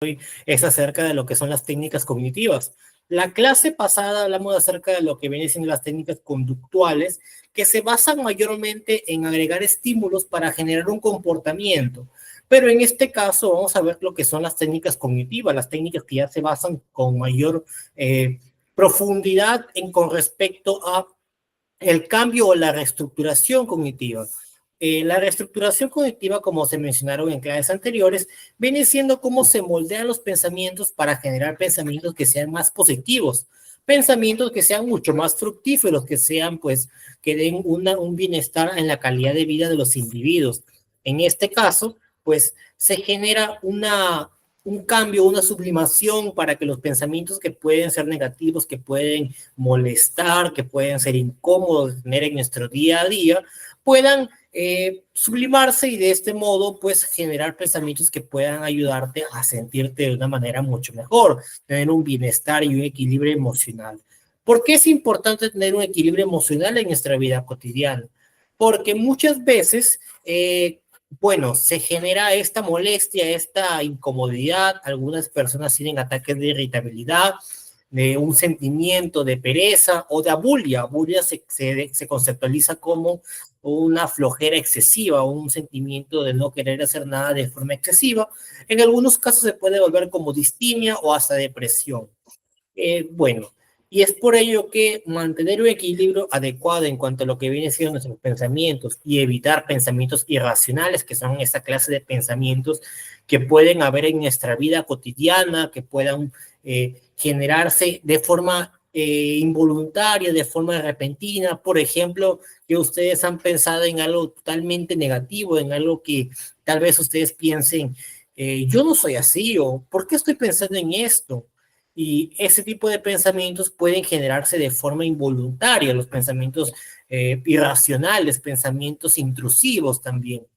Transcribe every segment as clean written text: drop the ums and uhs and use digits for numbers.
es acerca de lo que son las técnicas cognitivas. La clase pasada hablamos acerca de lo que vienen siendo las técnicas conductuales, que se basan mayormente en agregar estímulos para generar un comportamiento. Pero en este caso vamos a ver lo que son las técnicas cognitivas, las técnicas que ya se basan con mayor profundidad con respecto a el cambio o la reestructuración cognitiva. La reestructuración cognitiva, como se mencionaron en clases anteriores, viene siendo cómo se moldean los pensamientos para generar pensamientos que sean más positivos, pensamientos que sean mucho más fructíferos, que sean, pues, que den un bienestar en la calidad de vida de los individuos. En este caso, pues, se genera un cambio, una sublimación para que los pensamientos que pueden ser negativos, que pueden molestar, que pueden ser incómodos de tener en nuestro día a día, puedan sublimarse y de este modo pues generar pensamientos que puedan ayudarte a sentirte de una manera mucho mejor, tener un bienestar y un equilibrio emocional. ¿Por qué es importante tener un equilibrio emocional en nuestra vida cotidiana? Porque muchas veces bueno, se genera esta molestia, esta incomodidad. Algunas personas tienen ataques de irritabilidad, de un sentimiento de pereza o de abulia. Abulia se conceptualiza como una flojera excesiva o un sentimiento de no querer hacer nada de forma excesiva. En algunos casos se puede volver como distimia o hasta depresión. Bueno, y es por ello que mantener un equilibrio adecuado en cuanto a lo que viene siendo nuestros pensamientos y evitar pensamientos irracionales, que son esa clase de pensamientos que pueden haber en nuestra vida cotidiana, que puedan generarse de forma involuntaria, de forma repentina. Por ejemplo, que ustedes han pensado en algo totalmente negativo, en algo que tal vez ustedes piensen, yo no soy así, o ¿por qué estoy pensando en esto? Y ese tipo de pensamientos pueden generarse de forma involuntaria, los pensamientos irracionales, pensamientos intrusivos también.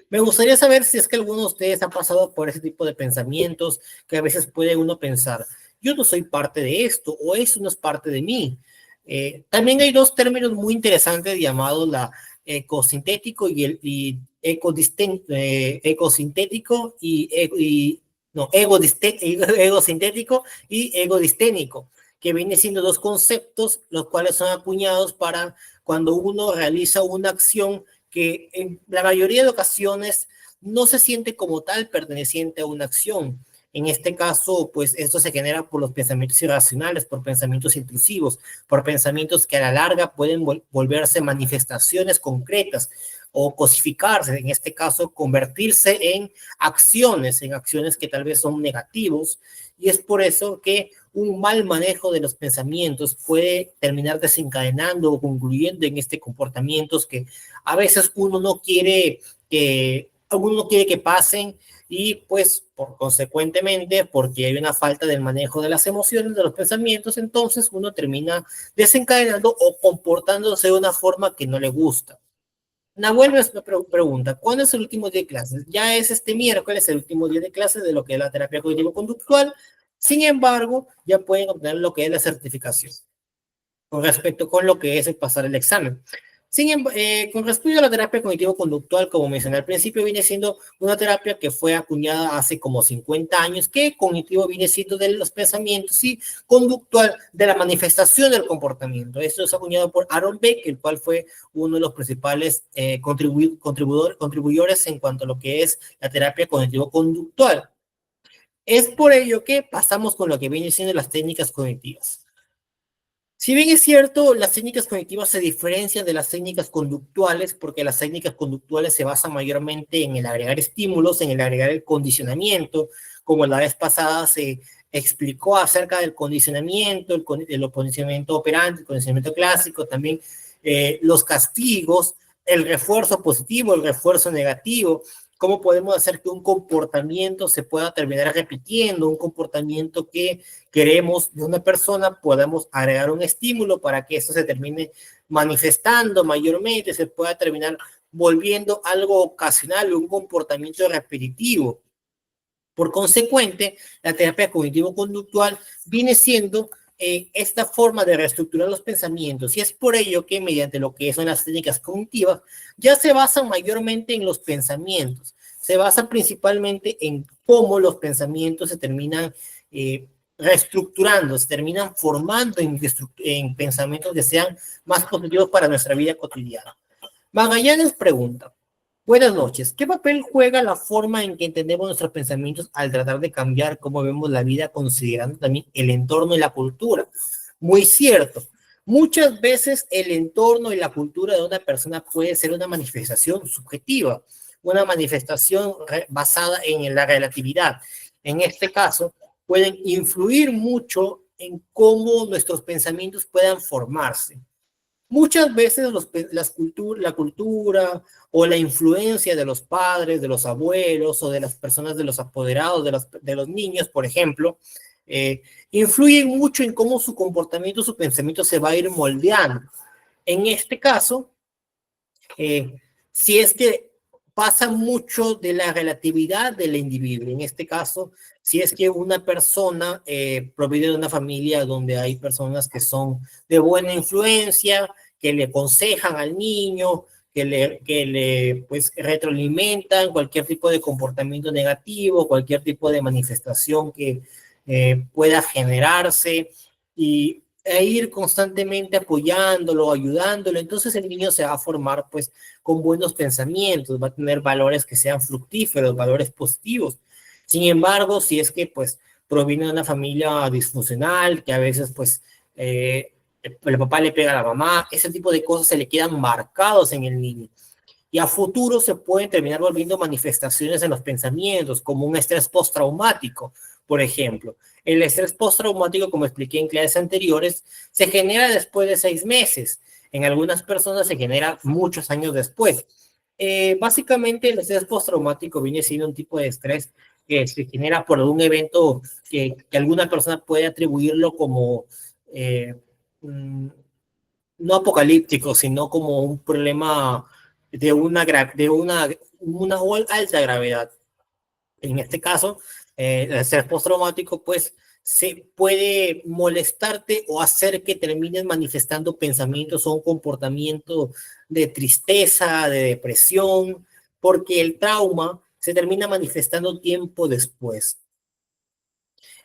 Me gustaría saber si es que alguno de ustedes ha pasado por ese tipo de pensamientos que a veces puede uno pensar, yo no soy parte de esto o eso no es parte de mí. También hay dos términos muy interesantes llamados la ecosintético y el ecosintético y no, egosintético y egodisténico, que vienen siendo dos conceptos los cuales son acuñados para cuando uno realiza una acción que en la mayoría de ocasiones no se siente como tal perteneciente a una acción. En este caso, pues esto se genera por los pensamientos irracionales, por pensamientos intrusivos, por pensamientos que a la larga pueden volverse manifestaciones concretas o cosificarse, en este caso convertirse en acciones que tal vez son negativos, y es por eso que un mal manejo de los pensamientos puede terminar desencadenando o concluyendo en este comportamientos que a veces uno no quiere que pasen y pues por consecuentemente, porque hay una falta del manejo de las emociones, de los pensamientos, entonces uno termina desencadenando o comportándose de una forma que no le gusta. Nahuel me pregunta, ¿cuándo es el último día de clases? Ya es este miércoles el último día de clases de lo que es la terapia cognitivo-conductual. Sin embargo, ya pueden obtener lo que es la certificación con respecto con lo que es el pasar el examen. Con respecto a la terapia cognitivo-conductual, como mencioné al principio, viene siendo una terapia que fue acuñada hace como 50 años, que cognitivo viene siendo de los pensamientos y conductual de la manifestación del comportamiento. Esto es acuñado por Aaron Beck, el cual fue uno de los principales contribuidores en cuanto a lo que es la terapia cognitivo-conductual. Es por ello que pasamos con lo que viene siendo las técnicas cognitivas. Si bien es cierto, las técnicas cognitivas se diferencian de las técnicas conductuales porque las técnicas conductuales se basan mayormente en el agregar estímulos, en el agregar el condicionamiento, como la vez pasada se explicó acerca del condicionamiento, el condicionamiento operante, el condicionamiento clásico, también los castigos, el refuerzo positivo, el refuerzo negativo, cómo podemos hacer que un comportamiento se pueda terminar repitiendo, un comportamiento que queremos de una persona, podemos agregar un estímulo para que esto se termine manifestando mayormente, se pueda terminar volviendo algo ocasional, un comportamiento repetitivo. Por consecuente, la terapia cognitivo-conductual viene siendo esta forma de reestructurar los pensamientos, y es por ello que mediante lo que son las técnicas cognitivas ya se basan mayormente en los pensamientos, se basa principalmente en cómo los pensamientos se terminan reestructurando, se terminan formando en pensamientos que sean más positivos para nuestra vida cotidiana. Magallanes pregunta, buenas noches, ¿qué papel juega la forma en que entendemos nuestros pensamientos al tratar de cambiar cómo vemos la vida, considerando también el entorno y la cultura? Muy cierto. Muchas veces el entorno y la cultura de una persona puede ser una manifestación subjetiva, una manifestación basada en la relatividad. En este caso, pueden influir mucho en cómo nuestros pensamientos puedan formarse. Muchas veces la cultura o la influencia de los padres, de los abuelos o de las personas, de los apoderados, de los niños, por ejemplo, influyen mucho en cómo su comportamiento, su pensamiento se va a ir moldeando. En este caso, si es que pasa mucho de la relatividad del individuo, en este caso, si es que una persona proviene de una familia donde hay personas que son de buena influencia, que le aconsejan al niño, que le pues retroalimentan cualquier tipo de comportamiento negativo, cualquier tipo de manifestación que pueda generarse, e ir constantemente apoyándolo, ayudándolo. Entonces el niño se va a formar pues con buenos pensamientos, va a tener valores que sean fructíferos, valores positivos. Sin embargo, si es que pues proviene de una familia disfuncional, que a veces pues el papá le pega a la mamá, ese tipo de cosas se le quedan marcados en el niño. Y a futuro se pueden terminar volviendo manifestaciones en los pensamientos, como un estrés postraumático, por ejemplo. El estrés postraumático, como expliqué en clases anteriores, se genera después de 6 meses. En algunas personas se genera muchos años después. Básicamente, el estrés postraumático viene siendo un tipo de estrés que se genera por un evento que alguna persona puede atribuirlo como eh, no apocalíptico, sino como un problema de una alta gravedad. En este caso, el estrés postraumático, pues, se puede molestarte o hacer que termines manifestando pensamientos o un comportamiento de tristeza, de depresión, porque el trauma se termina manifestando tiempo después.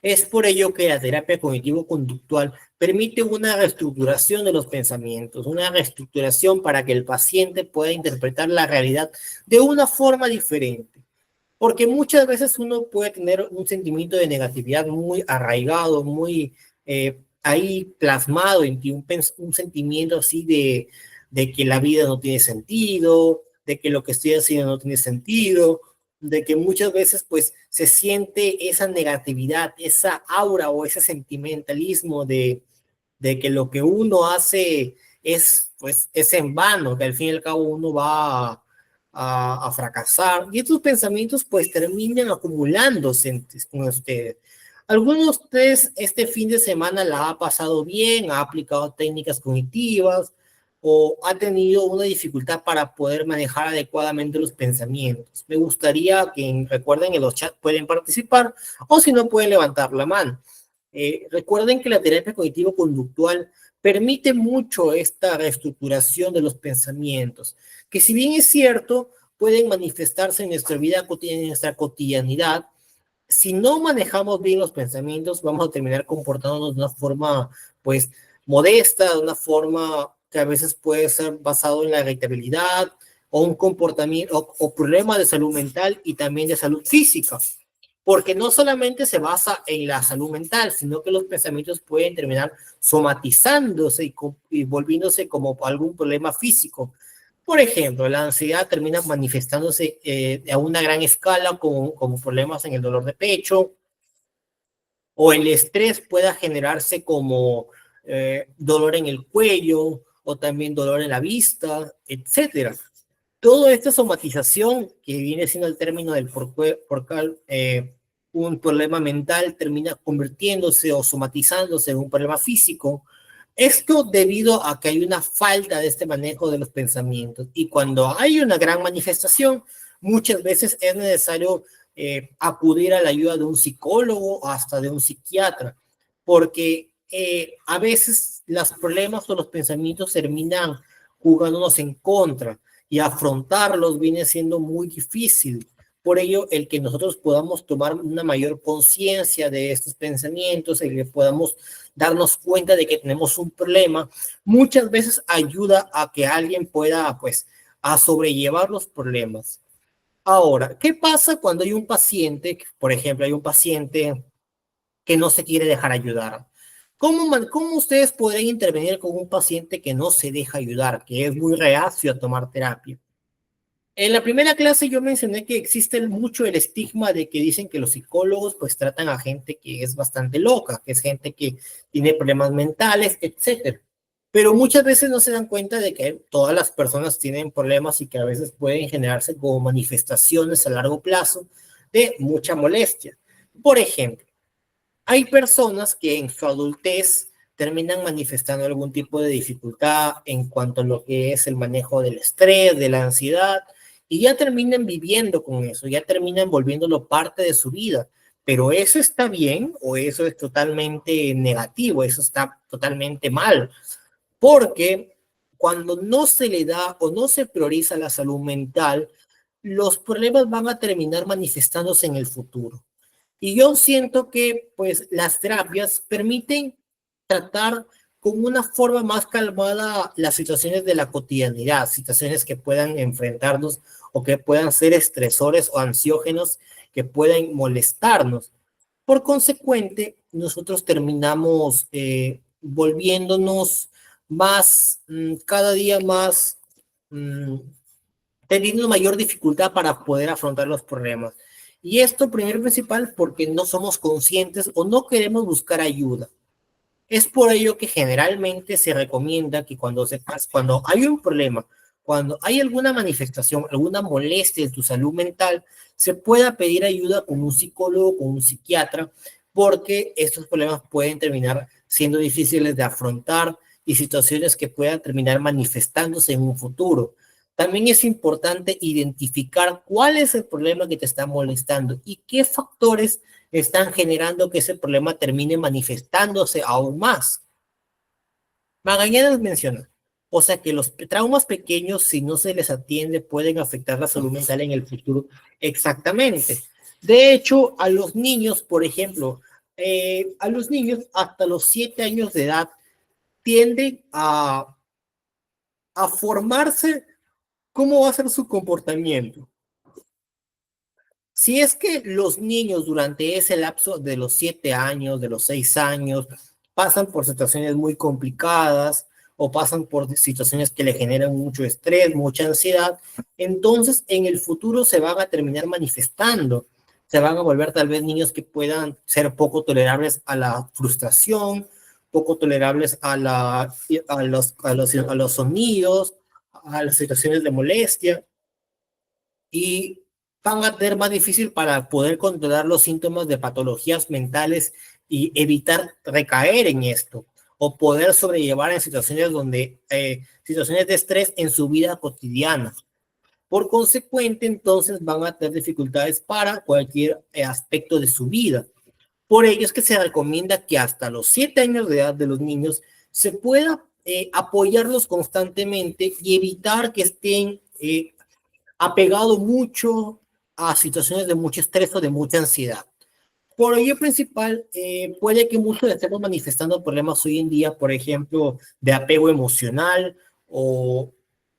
Es por ello que la terapia cognitivo-conductual permite una reestructuración de los pensamientos, una reestructuración para que el paciente pueda interpretar la realidad de una forma diferente. Porque muchas veces uno puede tener un sentimiento de negatividad muy arraigado, muy ahí plasmado en ti, un sentimiento así de que la vida no tiene sentido, de que lo que estoy haciendo no tiene sentido, de que muchas veces pues se siente esa negatividad, esa aura o ese sentimentalismo de que lo que uno hace es pues es en vano, que al fin y al cabo uno va a fracasar, y estos pensamientos pues terminan acumulándose con ustedes. ¿Alguno de ustedes este fin de semana la ha pasado bien, ha aplicado técnicas cognitivas o ha tenido una dificultad para poder manejar adecuadamente los pensamientos? Me gustaría que recuerden en los chats pueden participar o si no pueden levantar la mano. Recuerden que la terapia cognitivo-conductual permite mucho esta reestructuración de los pensamientos, que si bien es cierto, pueden manifestarse en nuestra vida cotidiana, en nuestra cotidianidad. Si no manejamos bien los pensamientos, vamos a terminar comportándonos de una forma, pues, modesta, de una forma que a veces puede ser basado en la irritabilidad o un comportamiento o problemas de salud mental y también de salud física, porque no solamente se basa en la salud mental, sino que los pensamientos pueden terminar somatizándose y volviéndose como algún problema físico. Por ejemplo, la ansiedad termina manifestándose a una gran escala como problemas en el dolor de pecho, o el estrés pueda generarse como dolor en el cuello o también dolor en la vista, etcétera. Toda esta somatización, que viene siendo el término del por cual un problema mental termina convirtiéndose o somatizándose en un problema físico, esto debido a que hay una falta de este manejo de los pensamientos. Y cuando hay una gran manifestación, muchas veces es necesario acudir a la ayuda de un psicólogo o hasta de un psiquiatra, porque a veces los problemas o los pensamientos terminan jugándonos en contra y afrontarlos viene siendo muy difícil Por ello, el que nosotros podamos tomar una mayor conciencia de estos pensamientos, el que podamos darnos cuenta de que tenemos un problema, muchas veces ayuda a que alguien pueda, pues, a sobrellevar los problemas. Ahora, ¿qué pasa cuando hay un paciente, por ejemplo, hay un paciente que no se quiere dejar ayudar? ¿Cómo ustedes podrían intervenir con un paciente que no se deja ayudar, que es muy reacio a tomar terapia? En la primera clase yo mencioné que existe mucho el estigma de que dicen que los psicólogos pues tratan a gente que es bastante loca, que es gente que tiene problemas mentales, etcétera. Pero muchas veces no se dan cuenta de que todas las personas tienen problemas y que a veces pueden generarse como manifestaciones a largo plazo de mucha molestia. Por ejemplo, hay personas que en su adultez terminan manifestando algún tipo de dificultad en cuanto a lo que es el manejo del estrés, de la ansiedad, y ya terminan viviendo con eso, ya terminan volviéndolo parte de su vida. Pero eso está bien o eso es totalmente negativo, eso está totalmente mal, porque cuando no se le da o no se prioriza la salud mental, los problemas van a terminar manifestándose en el futuro. Y yo siento que pues las terapias permiten tratar con una forma más calmada las situaciones de la cotidianidad, situaciones que puedan enfrentarnos o que puedan ser estresores o ansiógenos que puedan molestarnos. Por consecuente, nosotros terminamos volviéndonos más, cada día más, mmm, teniendo mayor dificultad para poder afrontar los problemas. Y esto, primero y principal, porque no somos conscientes o no queremos buscar ayuda. Es por ello que generalmente se recomienda que cuando hay un problema, cuando hay alguna manifestación, alguna molestia en tu salud mental, se pueda pedir ayuda con un psicólogo, con un psiquiatra, porque estos problemas pueden terminar siendo difíciles de afrontar y situaciones que puedan terminar manifestándose en un futuro. También es importante identificar cuál es el problema que te está molestando y qué factores están generando que ese problema termine manifestándose aún más. Magallanes menciona, o sea que los traumas pequeños, si no se les atiende, pueden afectar la salud mental en el futuro. Exactamente. De hecho, a los niños, por ejemplo, a los niños hasta los 7 años de edad tienden a formarse cómo va a ser su comportamiento. Si es que los niños durante ese lapso de los 7 años, de los 6 años, pasan por situaciones muy complicadas o pasan por situaciones que le generan mucho estrés, mucha ansiedad, entonces en el futuro se van a terminar manifestando. Se van a volver tal vez niños que puedan ser poco tolerables a la frustración, poco tolerables a los sonidos, a las situaciones de molestia y van a tener más difícil para poder controlar los síntomas de patologías mentales y evitar recaer en esto o poder sobrellevar en situaciones situaciones de estrés en su vida cotidiana. Por consecuente, entonces van a tener dificultades para cualquier aspecto de su vida. Por ello es que se recomienda que hasta los 7 años de edad de los niños se pueda apoyarlos constantemente y evitar que estén apegado mucho a situaciones de mucho estrés o de mucha ansiedad. Por ello principal, puede que muchos estemos manifestando problemas hoy en día, por ejemplo, de apego emocional o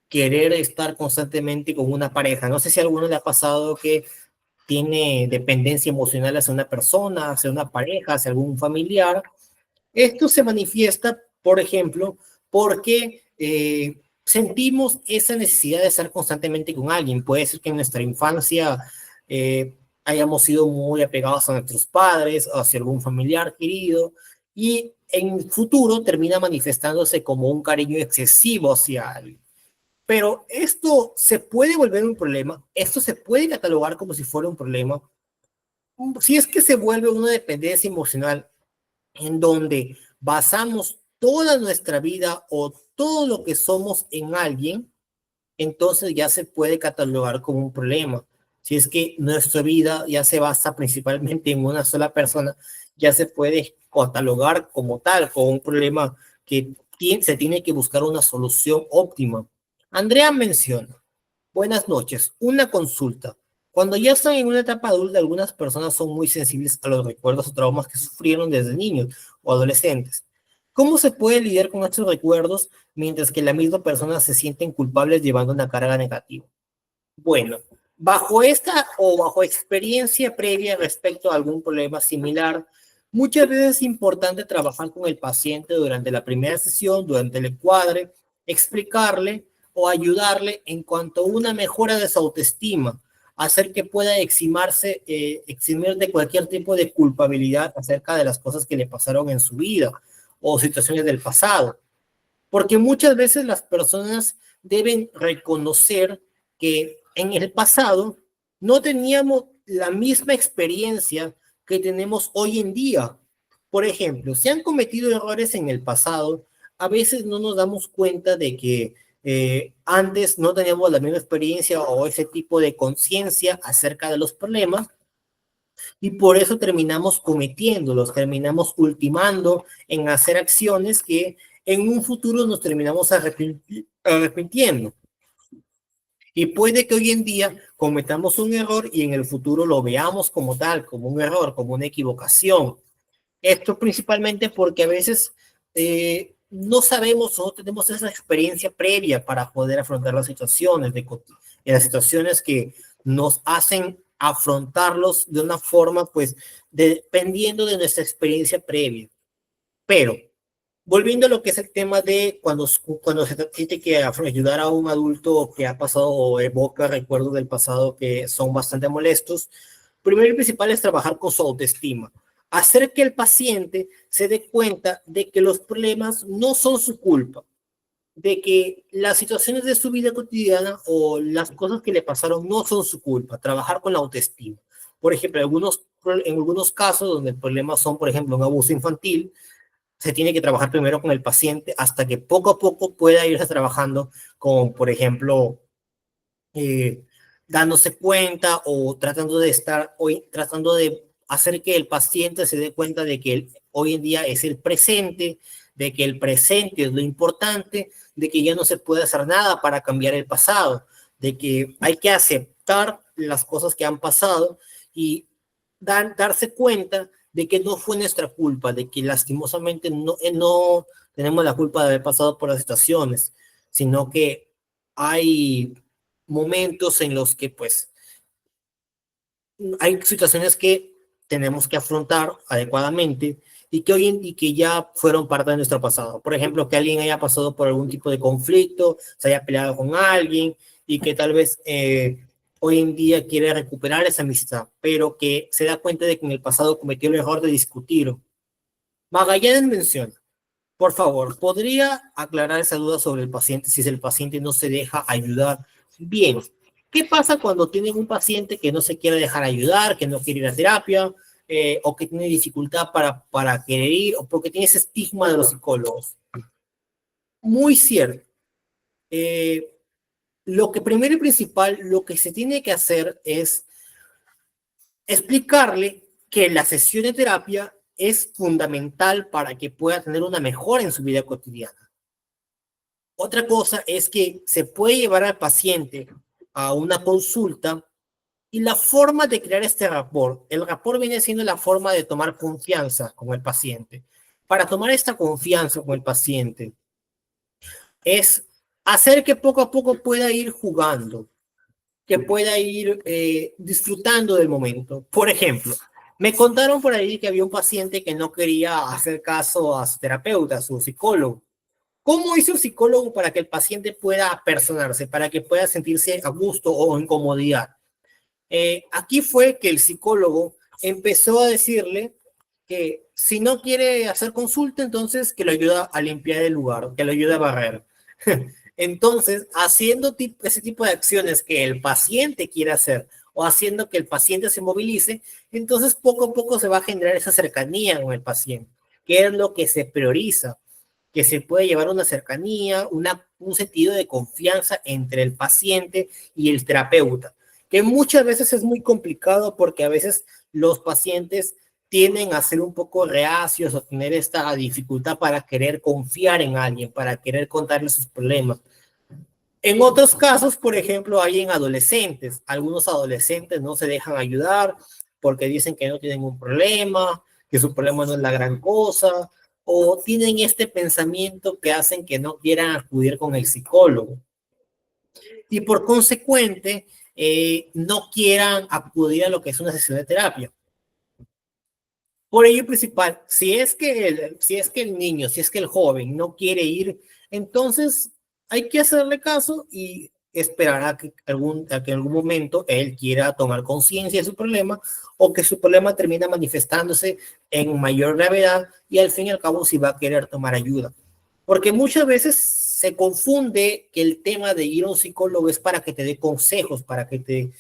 querer estar constantemente con una pareja. No sé si a alguno le ha pasado que tiene dependencia emocional hacia una persona, hacia una pareja, hacia algún familiar. Esto se manifiesta, por ejemplo, porque sentimos esa necesidad de estar constantemente con alguien. Puede ser que en nuestra infancia hayamos sido muy apegados a nuestros padres, hacia algún familiar querido, y en el futuro termina manifestándose como un cariño excesivo hacia alguien. Pero esto se puede volver un problema, esto se puede catalogar como si fuera un problema, si es que se vuelve una dependencia emocional en donde basamos toda nuestra vida o todo lo que somos en alguien, entonces ya se puede catalogar como un problema. Si es que nuestra vida ya se basa principalmente en una sola persona, ya se puede catalogar como tal, como un problema que se tiene que buscar una solución óptima. Andrea menciona, buenas noches, una consulta. Cuando ya están en una etapa adulta, algunas personas son muy sensibles a los recuerdos o traumas que sufrieron desde niños o adolescentes. ¿Cómo se puede lidiar con estos recuerdos mientras que la misma persona se sienten culpables llevando una carga negativa? Bueno, bajo esta o bajo experiencia previa respecto a algún problema similar, muchas veces es importante trabajar con el paciente durante la primera sesión, durante el encuadre, explicarle o ayudarle en cuanto a una mejora de su autoestima, hacer que pueda eximir de cualquier tipo de culpabilidad acerca de las cosas que le pasaron en su vida o situaciones del pasado. Porque muchas veces las personas deben reconocer que en el pasado no teníamos la misma experiencia que tenemos hoy en día. Por ejemplo, se han cometido errores en el pasado, a veces no nos damos cuenta de que antes no teníamos la misma experiencia o ese tipo de conciencia acerca de los problemas y por eso terminamos cometiéndolos, terminamos ultimando en hacer acciones que en un futuro nos terminamos arrepintiendo. Y puede que hoy en día cometamos un error y en el futuro lo veamos como tal, como un error, como una equivocación. Esto principalmente porque a veces no sabemos o no tenemos esa experiencia previa para poder afrontar las situaciones, las situaciones que nos hacen afrontarlos de una forma, pues, dependiendo de nuestra experiencia previa. Pero, volviendo a lo que es el tema de cuando se tiene que ayudar a un adulto que ha pasado o evoca recuerdos del pasado que son bastante molestos, primero y principal es trabajar con su autoestima. Hacer que el paciente se dé cuenta de que los problemas no son su culpa, de que las situaciones de su vida cotidiana o las cosas que le pasaron no son su culpa. Trabajar con la autoestima. Por ejemplo, en algunos casos donde el problema son, por ejemplo, un abuso infantil, se tiene que trabajar primero con el paciente hasta que poco a poco pueda irse trabajando con, por ejemplo, eh, dándose cuenta o tratando de tratando de hacer que el paciente se dé cuenta de que hoy en día es el presente, de que el presente es lo importante, de que ya no se puede hacer nada para cambiar el pasado, de que hay que aceptar las cosas que han pasado y darse cuenta de que no fue nuestra culpa, de que lastimosamente no tenemos la culpa de haber pasado por las situaciones, sino que hay momentos en los que pues hay situaciones que tenemos que afrontar adecuadamente y que ya fueron parte de nuestro pasado. Por ejemplo, que alguien haya pasado por algún tipo de conflicto, se haya peleado con alguien y que tal vez hoy en día quiere recuperar esa amistad, pero que se da cuenta de que en el pasado cometió el error de discutir. Magallanes menciona, por favor, ¿podría aclarar esa duda sobre el paciente si el paciente no se deja ayudar? Bien, ¿qué pasa cuando tienen un paciente que no se quiere dejar ayudar, que no quiere ir a terapia, o que tiene dificultad para querer ir, o porque tiene ese estigma de los psicólogos? Muy cierto. Eh, lo que primero y principal, lo que se tiene que hacer es explicarle que la sesión de terapia es fundamental para que pueda tener una mejora en su vida cotidiana. Otra cosa es que se puede llevar al paciente a una consulta y la forma de crear este rapport, el rapport viene siendo la forma de tomar confianza con el paciente. Para tomar esta confianza con el paciente es hacer que poco a poco pueda ir jugando, que pueda ir disfrutando del momento. Por ejemplo, me contaron por ahí que había un paciente que no quería hacer caso a su terapeuta, a su psicólogo. ¿Cómo hizo el psicólogo para que el paciente pueda personarse, para que pueda sentirse a gusto o en comodidad? Aquí fue que el psicólogo empezó a decirle que si no quiere hacer consulta, entonces que lo ayuda a limpiar el lugar, que lo ayuda a barrer. Entonces, haciendo ese tipo de acciones que el paciente quiere hacer o haciendo que el paciente se movilice, entonces poco a poco se va a generar esa cercanía con el paciente, que es lo que se prioriza, que se puede llevar una cercanía, un sentido de confianza entre el paciente y el terapeuta, que muchas veces es muy complicado porque a veces los pacientes tienden a ser un poco reacios o tener esta dificultad para querer confiar en alguien, para querer contarle sus problemas. En otros casos, por ejemplo, hay en adolescentes. Algunos adolescentes no se dejan ayudar porque dicen que no tienen un problema, que su problema no es la gran cosa, o tienen este pensamiento que hacen que no quieran acudir con el psicólogo. Y por consecuente, no quieran acudir a lo que es una sesión de terapia. Por ello principal, si es que el niño, si es que el joven no quiere ir, entonces hay que hacerle caso y esperar a que en algún momento él quiera tomar conciencia de su problema o que su problema termine manifestándose en mayor gravedad y al fin y al cabo si va a querer tomar ayuda. Porque muchas veces se confunde que el tema de ir a un psicólogo es para que te dé consejos, para que te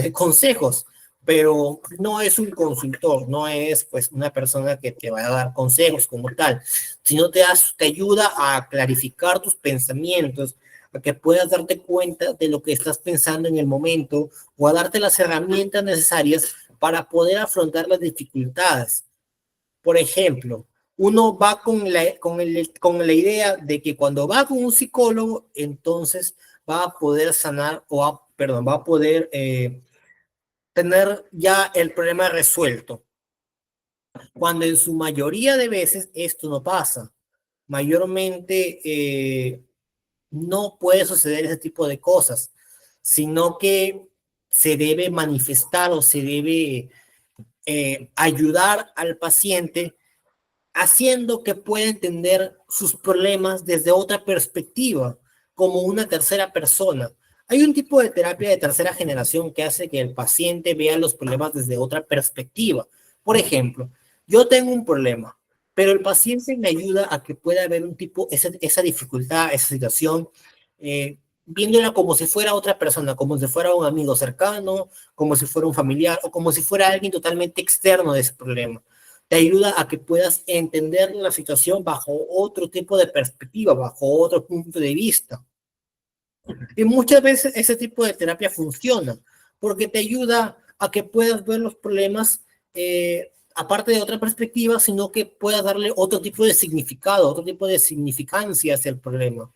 dé consejos, pero no es un consultor, no es pues una persona que te va a dar consejos como tal, sino te ayuda a clarificar tus pensamientos, a que puedas darte cuenta de lo que estás pensando en el momento o a darte las herramientas necesarias para poder afrontar las dificultades. Por ejemplo, uno va con la idea de que cuando va con un psicólogo, entonces va a poder sanar perdón, va a poder tener ya el problema resuelto, cuando en su mayoría de veces esto no pasa. Mayormente no puede suceder ese tipo de cosas, sino que se debe manifestar o se debe ayudar al paciente haciendo que pueda entender sus problemas desde otra perspectiva, como una tercera persona. Hay un tipo de terapia de tercera generación que hace que el paciente vea los problemas desde otra perspectiva. Por ejemplo, yo tengo un problema, pero el paciente me ayuda a que pueda ver esa dificultad, esa situación, viéndola como si fuera otra persona, como si fuera un amigo cercano, como si fuera un familiar o como si fuera alguien totalmente externo de ese problema. Te ayuda a que puedas entender la situación bajo otro tipo de perspectiva, bajo otro punto de vista. Y muchas veces ese tipo de terapia funciona porque te ayuda a que puedas ver los problemas aparte de otra perspectiva, sino que puedas darle otro tipo de significado, otro tipo de significancia hacia el problema.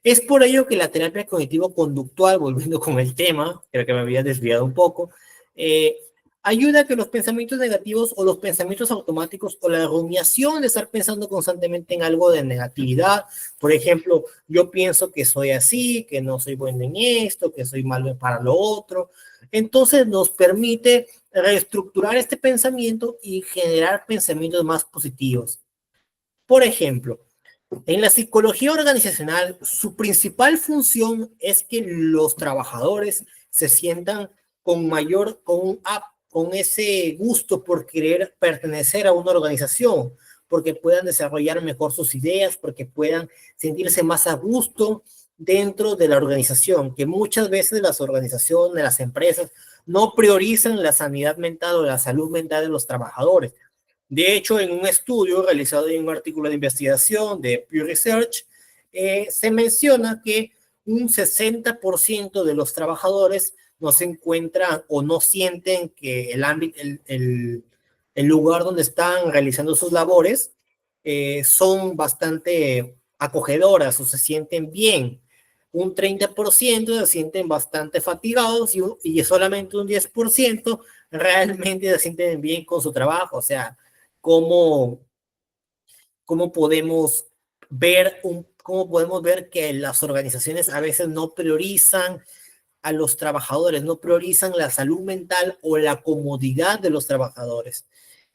Es por ello que la terapia cognitivo-conductual, volviendo con el tema, creo que me había desviado un poco, eh, ayuda a que los pensamientos negativos o los pensamientos automáticos o la rumiación de estar pensando constantemente en algo de negatividad, por ejemplo, yo pienso que soy así, que no soy bueno en esto, que soy malo para lo otro, entonces nos permite reestructurar este pensamiento y generar pensamientos más positivos. Por ejemplo, en la psicología organizacional, su principal función es que los trabajadores se sientan con ese gusto por querer pertenecer a una organización, porque puedan desarrollar mejor sus ideas, porque puedan sentirse más a gusto dentro de la organización, que muchas veces las organizaciones, las empresas, no priorizan la sanidad mental o la salud mental de los trabajadores. De hecho, en un estudio realizado en un artículo de investigación de Pew Research, se menciona que un 60% de los trabajadores no se encuentran o no sienten que el lugar donde están realizando sus labores son bastante acogedoras o se sienten bien. Un 30% se sienten bastante fatigados y solamente un 10% realmente se sienten bien con su trabajo. O sea, cómo, cómo podemos ver que las organizaciones a veces no priorizan a los trabajadores, no priorizan la salud mental o la comodidad de los trabajadores.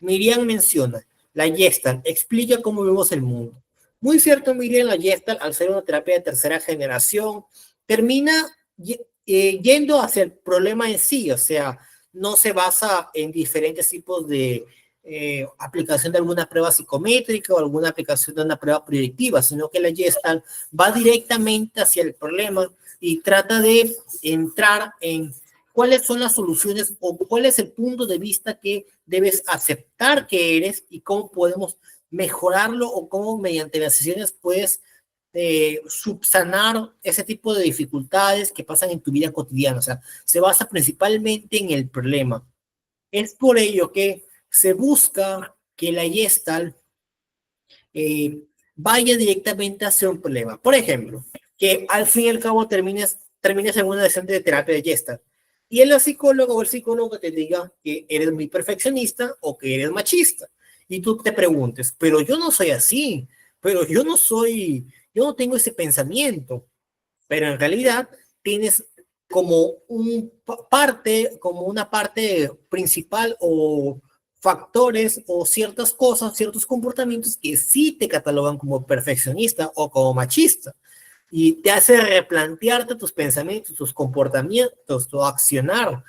Miriam menciona, la Gestalt explica cómo vemos el mundo. Muy cierto, Miriam, la Gestalt, al ser una terapia de tercera generación, termina yendo hacia el problema en sí, o sea, no se basa en diferentes tipos de aplicación de alguna prueba psicométrica o alguna aplicación de una prueba predictiva, sino que la Gestalt va directamente hacia el problema y trata de entrar en cuáles son las soluciones o cuál es el punto de vista que debes aceptar que eres y cómo podemos mejorarlo o cómo mediante las sesiones puedes subsanar ese tipo de dificultades que pasan en tu vida cotidiana. O sea, se basa principalmente en el problema. Es por ello que se busca que la Gestalt vaya directamente hacia un problema. Por ejemplo, que al fin y al cabo termines en una sesión de terapia de Gestalt. Y el psicólogo o el psicólogo te diga que eres muy perfeccionista o que eres machista. Y tú te preguntes, pero yo no soy así, pero yo no tengo ese pensamiento. Pero en realidad tienes como como una parte principal o factores o ciertas cosas, ciertos comportamientos que sí te catalogan como perfeccionista o como machista y te hace replantearte tus pensamientos, tus comportamientos, tu accionar,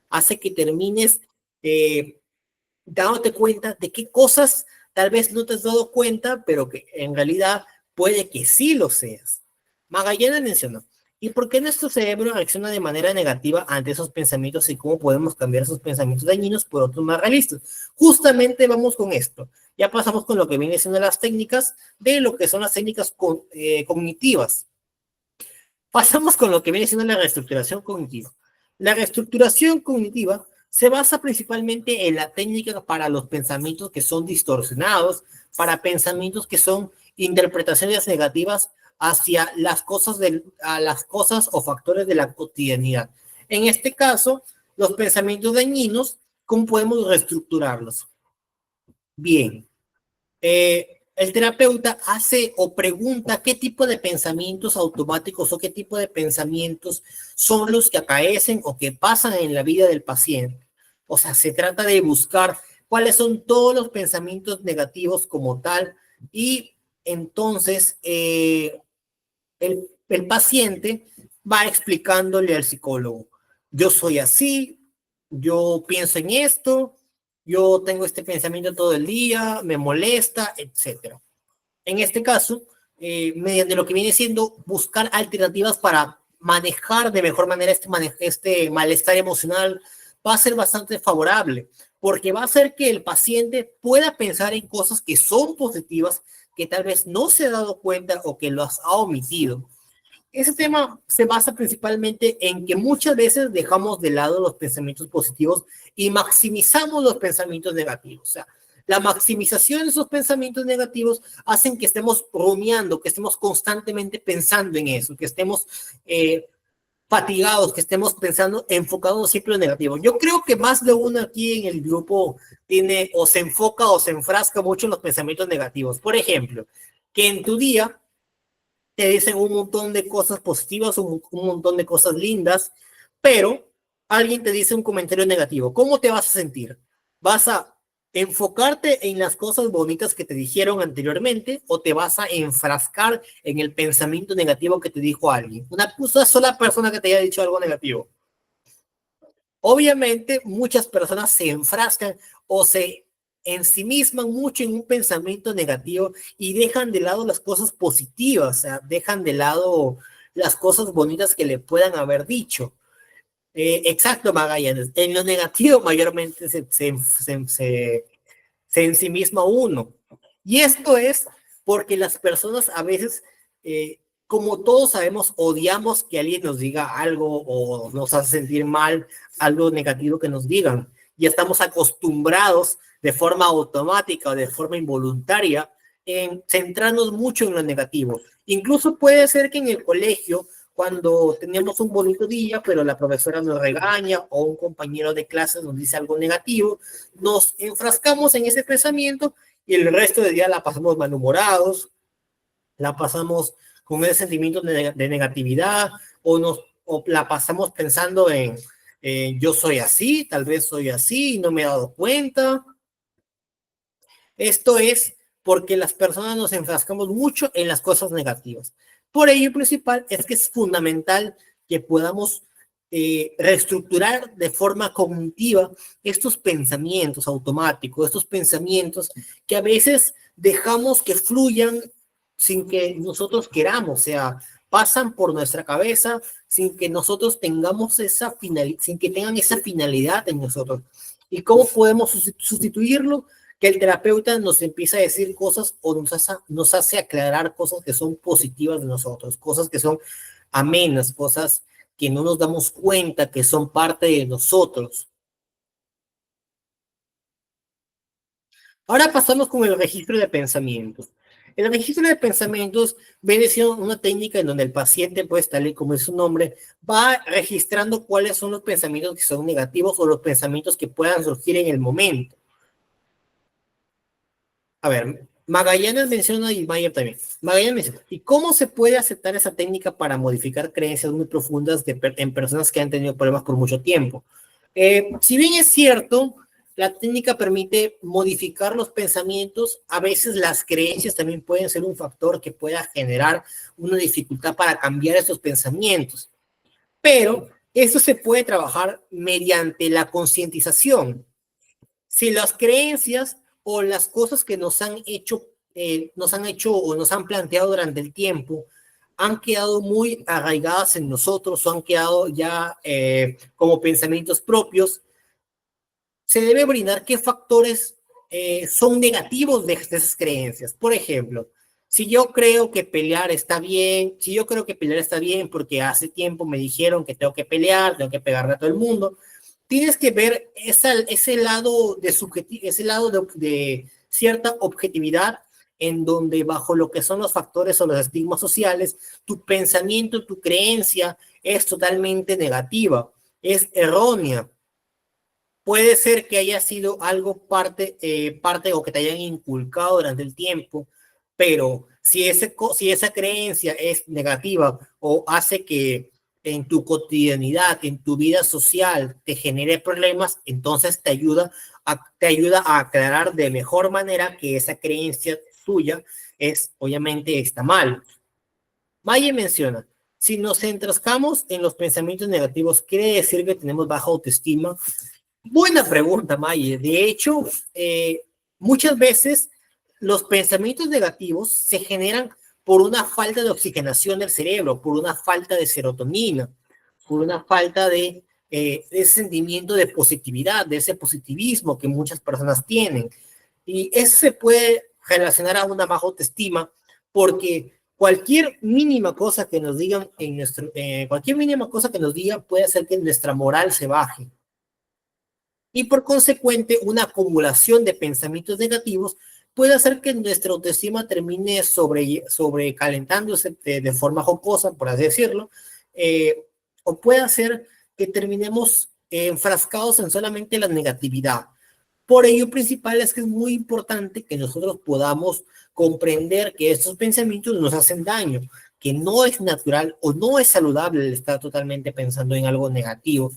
hace que termines eh, dándote cuenta de qué cosas tal vez no te has dado cuenta, pero que en realidad puede que sí lo seas. Magallanes mencionó, ¿y por qué nuestro cerebro reacciona de manera negativa ante esos pensamientos y cómo podemos cambiar esos pensamientos dañinos por otros más realistas? Justamente vamos con esto. Ya pasamos con lo que viene siendo las técnicas de lo que son las técnicas cognitivas. Pasamos con lo que viene siendo la reestructuración cognitiva. La reestructuración cognitiva se basa principalmente en la técnica para los pensamientos que son distorsionados, para pensamientos que son interpretaciones negativas hacia a las cosas o factores de la cotidianidad. En este caso, los pensamientos dañinos, ¿cómo podemos reestructurarlos? Bien, el terapeuta hace o pregunta qué tipo de pensamientos automáticos o qué tipo de pensamientos son los que acaecen o que pasan en la vida del paciente. O sea, se trata de buscar cuáles son todos los pensamientos negativos como tal y entonces el paciente va explicándole al psicólogo, yo soy así, yo pienso en esto, yo tengo este pensamiento todo el día, me molesta, etcétera. En este caso, mediante lo que viene siendo buscar alternativas para manejar de mejor manera este malestar emocional, va a ser bastante favorable, porque va a hacer que el paciente pueda pensar en cosas que son positivas, que tal vez no se ha dado cuenta o que las ha omitido. Ese tema se basa principalmente en que muchas veces dejamos de lado los pensamientos positivos y maximizamos los pensamientos negativos. O sea, la maximización de esos pensamientos negativos hacen que estemos rumiando, que estemos constantemente pensando en eso, que estemos fatigados, que estemos pensando, enfocados siempre en negativo. Yo creo que más de uno aquí en el grupo tiene o se enfoca o se enfrasca mucho en los pensamientos negativos. Por ejemplo, que en tu día te dicen un montón de cosas positivas, un montón de cosas lindas, pero alguien te dice un comentario negativo. ¿Cómo te vas a sentir? ¿Vas a enfocarte en las cosas bonitas que te dijeron anteriormente o te vas a enfrascar en el pensamiento negativo que te dijo alguien? Una sola persona que te haya dicho algo negativo. Obviamente, muchas personas se enfrascan o se ensimisman mucho en un pensamiento negativo y dejan de lado las cosas positivas, o sea, dejan de lado las cosas bonitas que le puedan haber dicho. Exacto, Magallanes. En lo negativo mayormente se ensimisma uno. Y esto es porque las personas a veces, como todos sabemos, odiamos que alguien nos diga algo o nos hace sentir mal, algo negativo que nos digan. Y estamos acostumbrados de forma automática o de forma involuntaria en centrarnos mucho en lo negativo. Incluso puede ser que en el colegio, cuando teníamos un bonito día, pero la profesora nos regaña o un compañero de clase nos dice algo negativo, nos enfrascamos en ese pensamiento y el resto del día la pasamos malhumorados, la pasamos con ese sentimiento de negatividad o la pasamos pensando en yo soy así, tal vez soy así y no me he dado cuenta. Esto es porque las personas nos enfrascamos mucho en las cosas negativas. Por ello, principal es que es fundamental que podamos reestructurar de forma cognitiva estos pensamientos automáticos, estos pensamientos que a veces dejamos que fluyan sin que nosotros queramos, o sea, pasan por nuestra cabeza sin que nosotros tengamos esa finalidad, sin que tengan esa finalidad en nosotros. ¿Y cómo podemos sustituirlo? Que el terapeuta nos empieza a decir cosas o nos hace aclarar cosas que son positivas de nosotros, cosas que son amenas, cosas que no nos damos cuenta que son parte de nosotros. Ahora pasamos con el registro de pensamientos. El registro de pensamientos viene siendo una técnica en donde el paciente, pues tal y como es su nombre, va registrando cuáles son los pensamientos que son negativos o los pensamientos que puedan surgir en el momento. A ver, Magallanes menciona y Mayer también. Magallanes menciona, ¿y cómo se puede aceptar esa técnica para modificar creencias muy profundas en personas que han tenido problemas por mucho tiempo? Si bien es cierto, la técnica permite modificar los pensamientos, a veces las creencias también pueden ser un factor que pueda generar una dificultad para cambiar esos pensamientos. Pero eso se puede trabajar mediante la concientización. Si las creencias o las cosas que nos han hecho o nos han planteado durante el tiempo han quedado muy arraigadas en nosotros o han quedado ya como pensamientos propios, se debe brindar qué factores son negativos de esas creencias. Por ejemplo, si yo creo que pelear está bien, si yo creo que pelear está bien porque hace tiempo me dijeron que tengo que pelear, tengo que pegarle a todo el mundo, tienes que ver ese lado de ese lado de cierta objetividad en donde bajo lo que son los factores o los estigmas sociales, tu pensamiento, tu creencia es totalmente negativa, es errónea. Puede ser que haya sido algo parte o que te hayan inculcado durante el tiempo, pero si esa creencia es negativa o hace que en tu cotidianidad, en tu vida social, te genere problemas, entonces te ayuda a aclarar de mejor manera que esa creencia tuya obviamente está mal. Maye menciona, si nos enfrascamos en los pensamientos negativos, ¿quiere decir que tenemos baja autoestima? Buena pregunta, Maye. De hecho, muchas veces los pensamientos negativos se generan por una falta de oxigenación del cerebro, por una falta de serotonina, por una falta de ese sentimiento de positividad, de ese positivismo que muchas personas tienen. Y eso se puede relacionar a una baja autoestima porque cualquier mínima cosa que nos digan cualquier mínima cosa que nos digan puede hacer que nuestra moral se baje y por consecuente una acumulación de pensamientos negativos puede hacer que nuestra autoestima termine sobrecalentándose de forma jocosa, por así decirlo, o puede hacer que terminemos enfrascados en solamente la negatividad. Por ello, principal es que es muy importante que nosotros podamos comprender que estos pensamientos nos hacen daño, que no es natural o no es saludable el estar totalmente pensando en algo negativo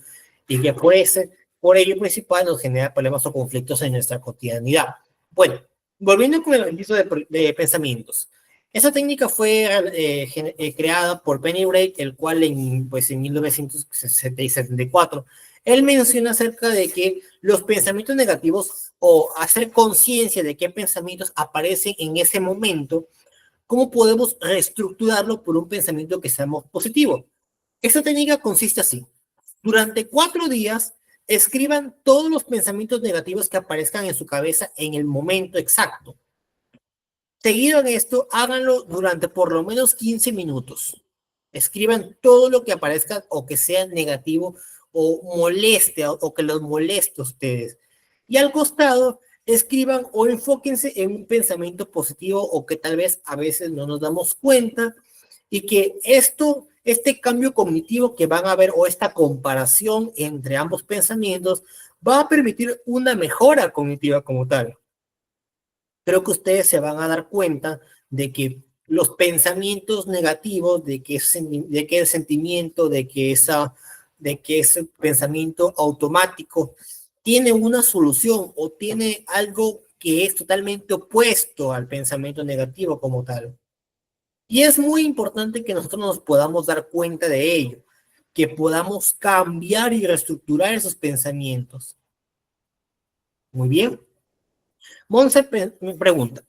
y que puede ser por ello, principal, nos genera problemas o conflictos en nuestra cotidianidad. Bueno, volviendo con el registro de pensamientos. Esa técnica fue creada por Penny Wright, el cual pues, en 1974, él menciona acerca de que los pensamientos negativos o hacer conciencia de qué pensamientos aparecen en ese momento, cómo podemos reestructurarlo por un pensamiento que seamos positivo. Esa técnica consiste así. Durante 4 días, escriban todos los pensamientos negativos que aparezcan en su cabeza en el momento exacto. Seguido en esto, háganlo durante por lo menos 15 minutos. Escriban todo lo que aparezca o que sea negativo o moleste o que los moleste a ustedes. Y al costado, escriban o enfóquense en un pensamiento positivo o que tal vez a veces no nos damos cuenta y que este cambio cognitivo que van a ver o esta comparación entre ambos pensamientos va a permitir una mejora cognitiva como tal. Creo que ustedes se van a dar cuenta de que los pensamientos negativos, de que el sentimiento, de que ese pensamiento automático tiene una solución o tiene algo que es totalmente opuesto al pensamiento negativo como tal. Y es muy importante que nosotros nos podamos dar cuenta de ello, que podamos cambiar y reestructurar esos pensamientos. Muy bien. Monse me pregunta,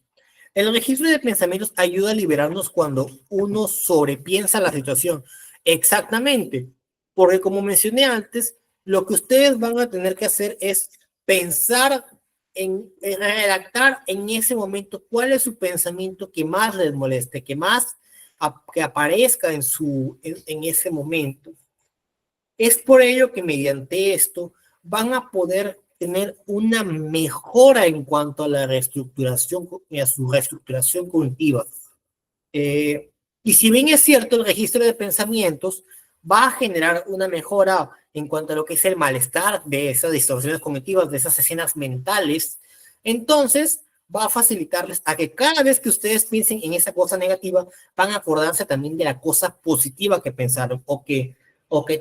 ¿el registro de pensamientos ayuda a liberarnos cuando uno sobrepiensa la situación? Exactamente, porque como mencioné antes, lo que ustedes van a tener que hacer es pensar en redactar en ese momento cuál es su pensamiento que más les moleste, que aparezca en ese momento. Es por ello que mediante esto van a poder tener una mejora en cuanto a la reestructuración y a su reestructuración cognitiva. Y si bien es cierto, el registro de pensamientos va a generar una mejora en cuanto a lo que es el malestar de esas distorsiones cognitivas, de esas escenas mentales, entonces va a facilitarles a que cada vez que ustedes piensen en esa cosa negativa, van a acordarse también de la cosa positiva que pensaron o que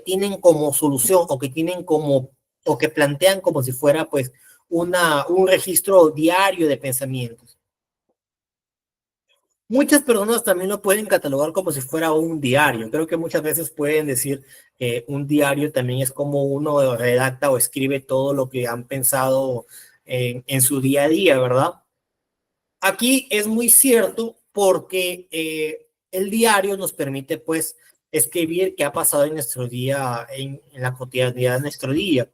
tienen como solución o que tienen como o que plantean como si fuera pues un registro diario de pensamientos. Muchas personas también lo pueden catalogar como si fuera un diario. Creo que muchas veces pueden decir que un diario también es como uno redacta o escribe todo lo que han pensado en su día a día, ¿verdad? Aquí es muy cierto porque el diario nos permite pues escribir qué ha pasado en nuestro día, en la cotidianidad de nuestro día.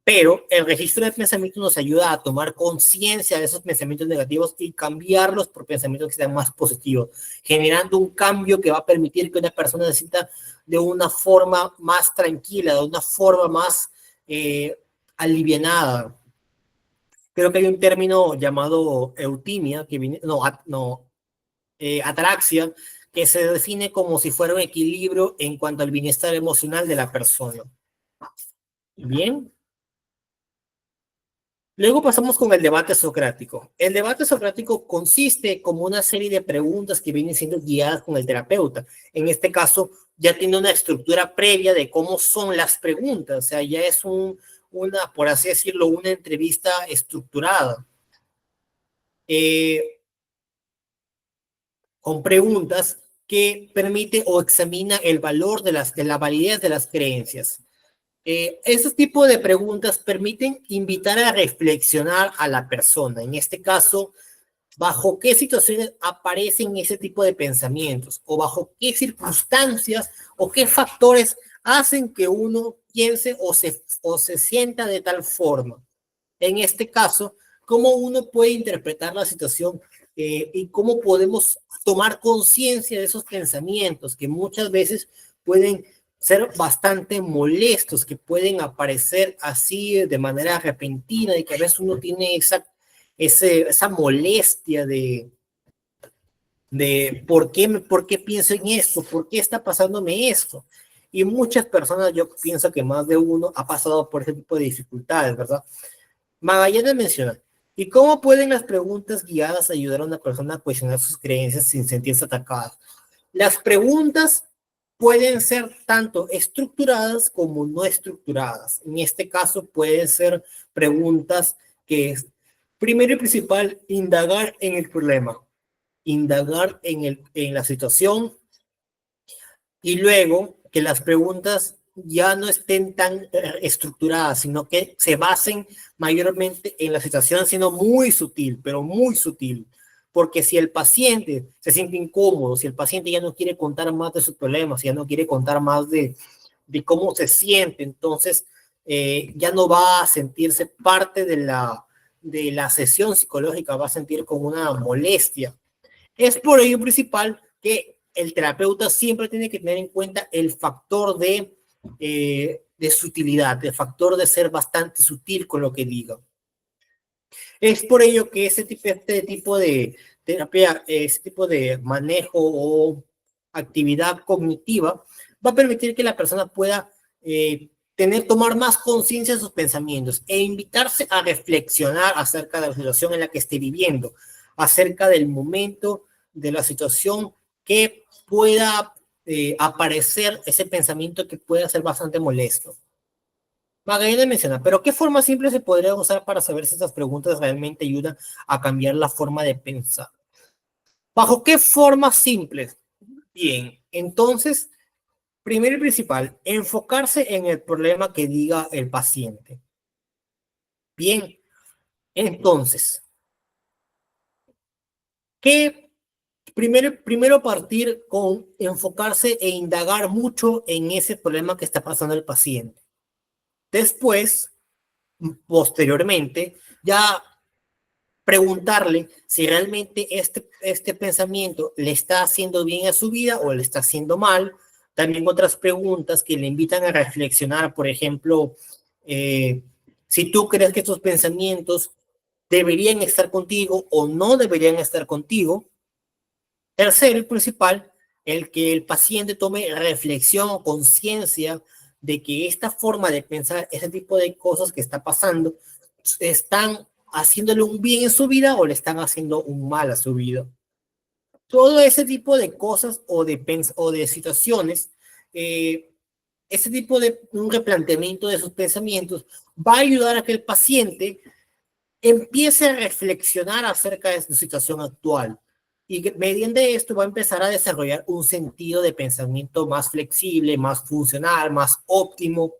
Pero el registro de pensamientos nos ayuda a tomar conciencia de esos pensamientos negativos y cambiarlos por pensamientos que sean más positivos, generando un cambio que va a permitir que una persona se sienta de una forma más tranquila, de una forma más alivianada. Creo que hay un término llamado eutimia, que viene, ataraxia, que se define como si fuera un equilibrio en cuanto al bienestar emocional de la persona. Bien. Luego pasamos con el debate socrático. El debate socrático consiste como una serie de preguntas que vienen siendo guiadas con el terapeuta. En este caso, ya tiene una estructura previa de cómo son las preguntas. O sea, ya es por así decirlo, una entrevista estructurada. Con preguntas que permite o examina el valor de la validez de las creencias. Esos tipos de preguntas permiten invitar a reflexionar a la persona. En este caso, bajo qué situaciones aparecen ese tipo de pensamientos o bajo qué circunstancias o qué factores hacen que uno piense o se sienta de tal forma. En este caso, cómo uno puede interpretar la situación y cómo podemos tomar conciencia de esos pensamientos que muchas veces pueden ser bastante molestos, que pueden aparecer así de manera repentina y que a veces uno tiene esa molestia de por qué pienso en esto, por qué está pasándome esto. Y muchas personas, yo pienso que más de uno ha pasado por ese tipo de dificultades, ¿verdad? Magallanes menciona, ¿y cómo pueden las preguntas guiadas ayudar a una persona a cuestionar sus creencias sin sentirse atacada? Las preguntas pueden ser tanto estructuradas como no estructuradas. En este caso pueden ser preguntas que es, primero y principal, indagar en el problema, indagar en la situación y luego que las preguntas ya no estén tan estructuradas, sino que se basen mayormente en la situación, siendo muy sutil, pero muy sutil. Porque si el paciente se siente incómodo, si el paciente ya no quiere contar más de sus problemas, ya no quiere contar más de cómo se siente, entonces ya no va a sentirse parte de la sesión psicológica, va a sentir como una molestia. Es por ello principal que el terapeuta siempre tiene que tener en cuenta el factor de sutilidad, el factor de ser bastante sutil con lo que diga. Es por ello que este tipo de terapia, este tipo de manejo o actividad cognitiva va a permitir que la persona pueda tomar más conciencia de sus pensamientos e invitarse a reflexionar acerca de la situación en la que esté viviendo, acerca del momento, de la situación que pueda aparecer ese pensamiento que pueda ser bastante molesto. Magallanes menciona, pero ¿qué forma simple se podría usar para saber si estas preguntas realmente ayudan a cambiar la forma de pensar? ¿Bajo qué formas simples? Bien, entonces, primero y principal, enfocarse en el problema que diga el paciente. Bien, entonces, ¿qué? Primero partir con enfocarse e indagar mucho en ese problema que está pasando el paciente. Después, posteriormente, ya preguntarle si realmente este pensamiento le está haciendo bien a su vida o le está haciendo mal. También otras preguntas que le invitan a reflexionar, por ejemplo, si tú crees que estos pensamientos deberían estar contigo o no deberían estar contigo. Tercero y principal, el que el paciente tome reflexión o conciencia de que esta forma de pensar, ese tipo de cosas que está pasando, están haciéndole un bien en su vida o le están haciendo un mal a su vida. Todo ese tipo de cosas o de situaciones, eh, ese tipo de un replanteamiento de sus pensamientos va a ayudar a que el paciente empiece a reflexionar acerca de su situación actual y que mediante esto va a empezar a desarrollar un sentido de pensamiento más flexible, más funcional, más óptimo.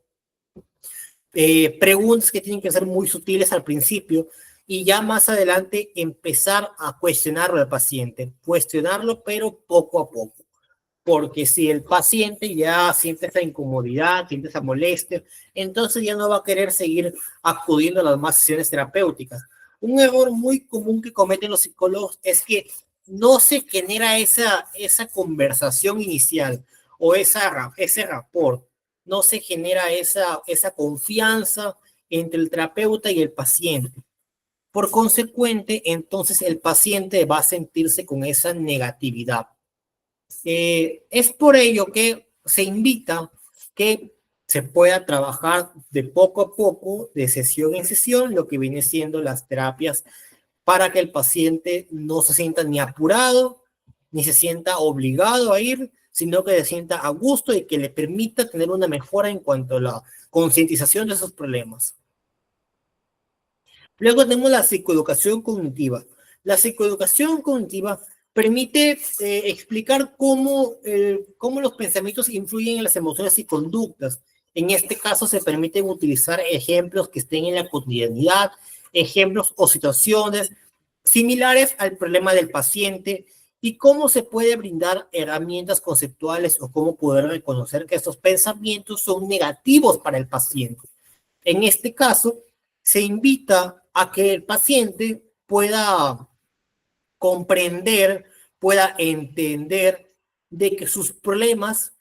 Preguntas que tienen que ser muy sutiles al principio y ya más adelante empezar a cuestionarlo al paciente, cuestionarlo pero poco a poco. Porque si el paciente ya siente esa incomodidad, siente esa molestia, entonces ya no va a querer seguir acudiendo a las más sesiones terapéuticas. Un error muy común que cometen los psicólogos es que no se genera esa conversación inicial o ese rapport, no se genera esa confianza entre el terapeuta y el paciente. Por consecuente, entonces el paciente va a sentirse con esa negatividad. Es por ello que se invita que se pueda trabajar de poco a poco, de sesión en sesión, lo que viene siendo las terapias para que el paciente no se sienta ni apurado, ni se sienta obligado a ir, sino que se sienta a gusto y que le permita tener una mejora en cuanto a la concientización de esos problemas. Luego tenemos la psicoeducación cognitiva. La psicoeducación cognitiva permite explicar cómo los pensamientos influyen en las emociones y conductas. En este caso se permite utilizar ejemplos que estén en la cotidianidad, ejemplos o situaciones similares al problema del paciente y cómo se puede brindar herramientas conceptuales o cómo poder reconocer que estos pensamientos son negativos para el paciente. En este caso, se invita a que el paciente pueda comprender, pueda entender de que sus problemas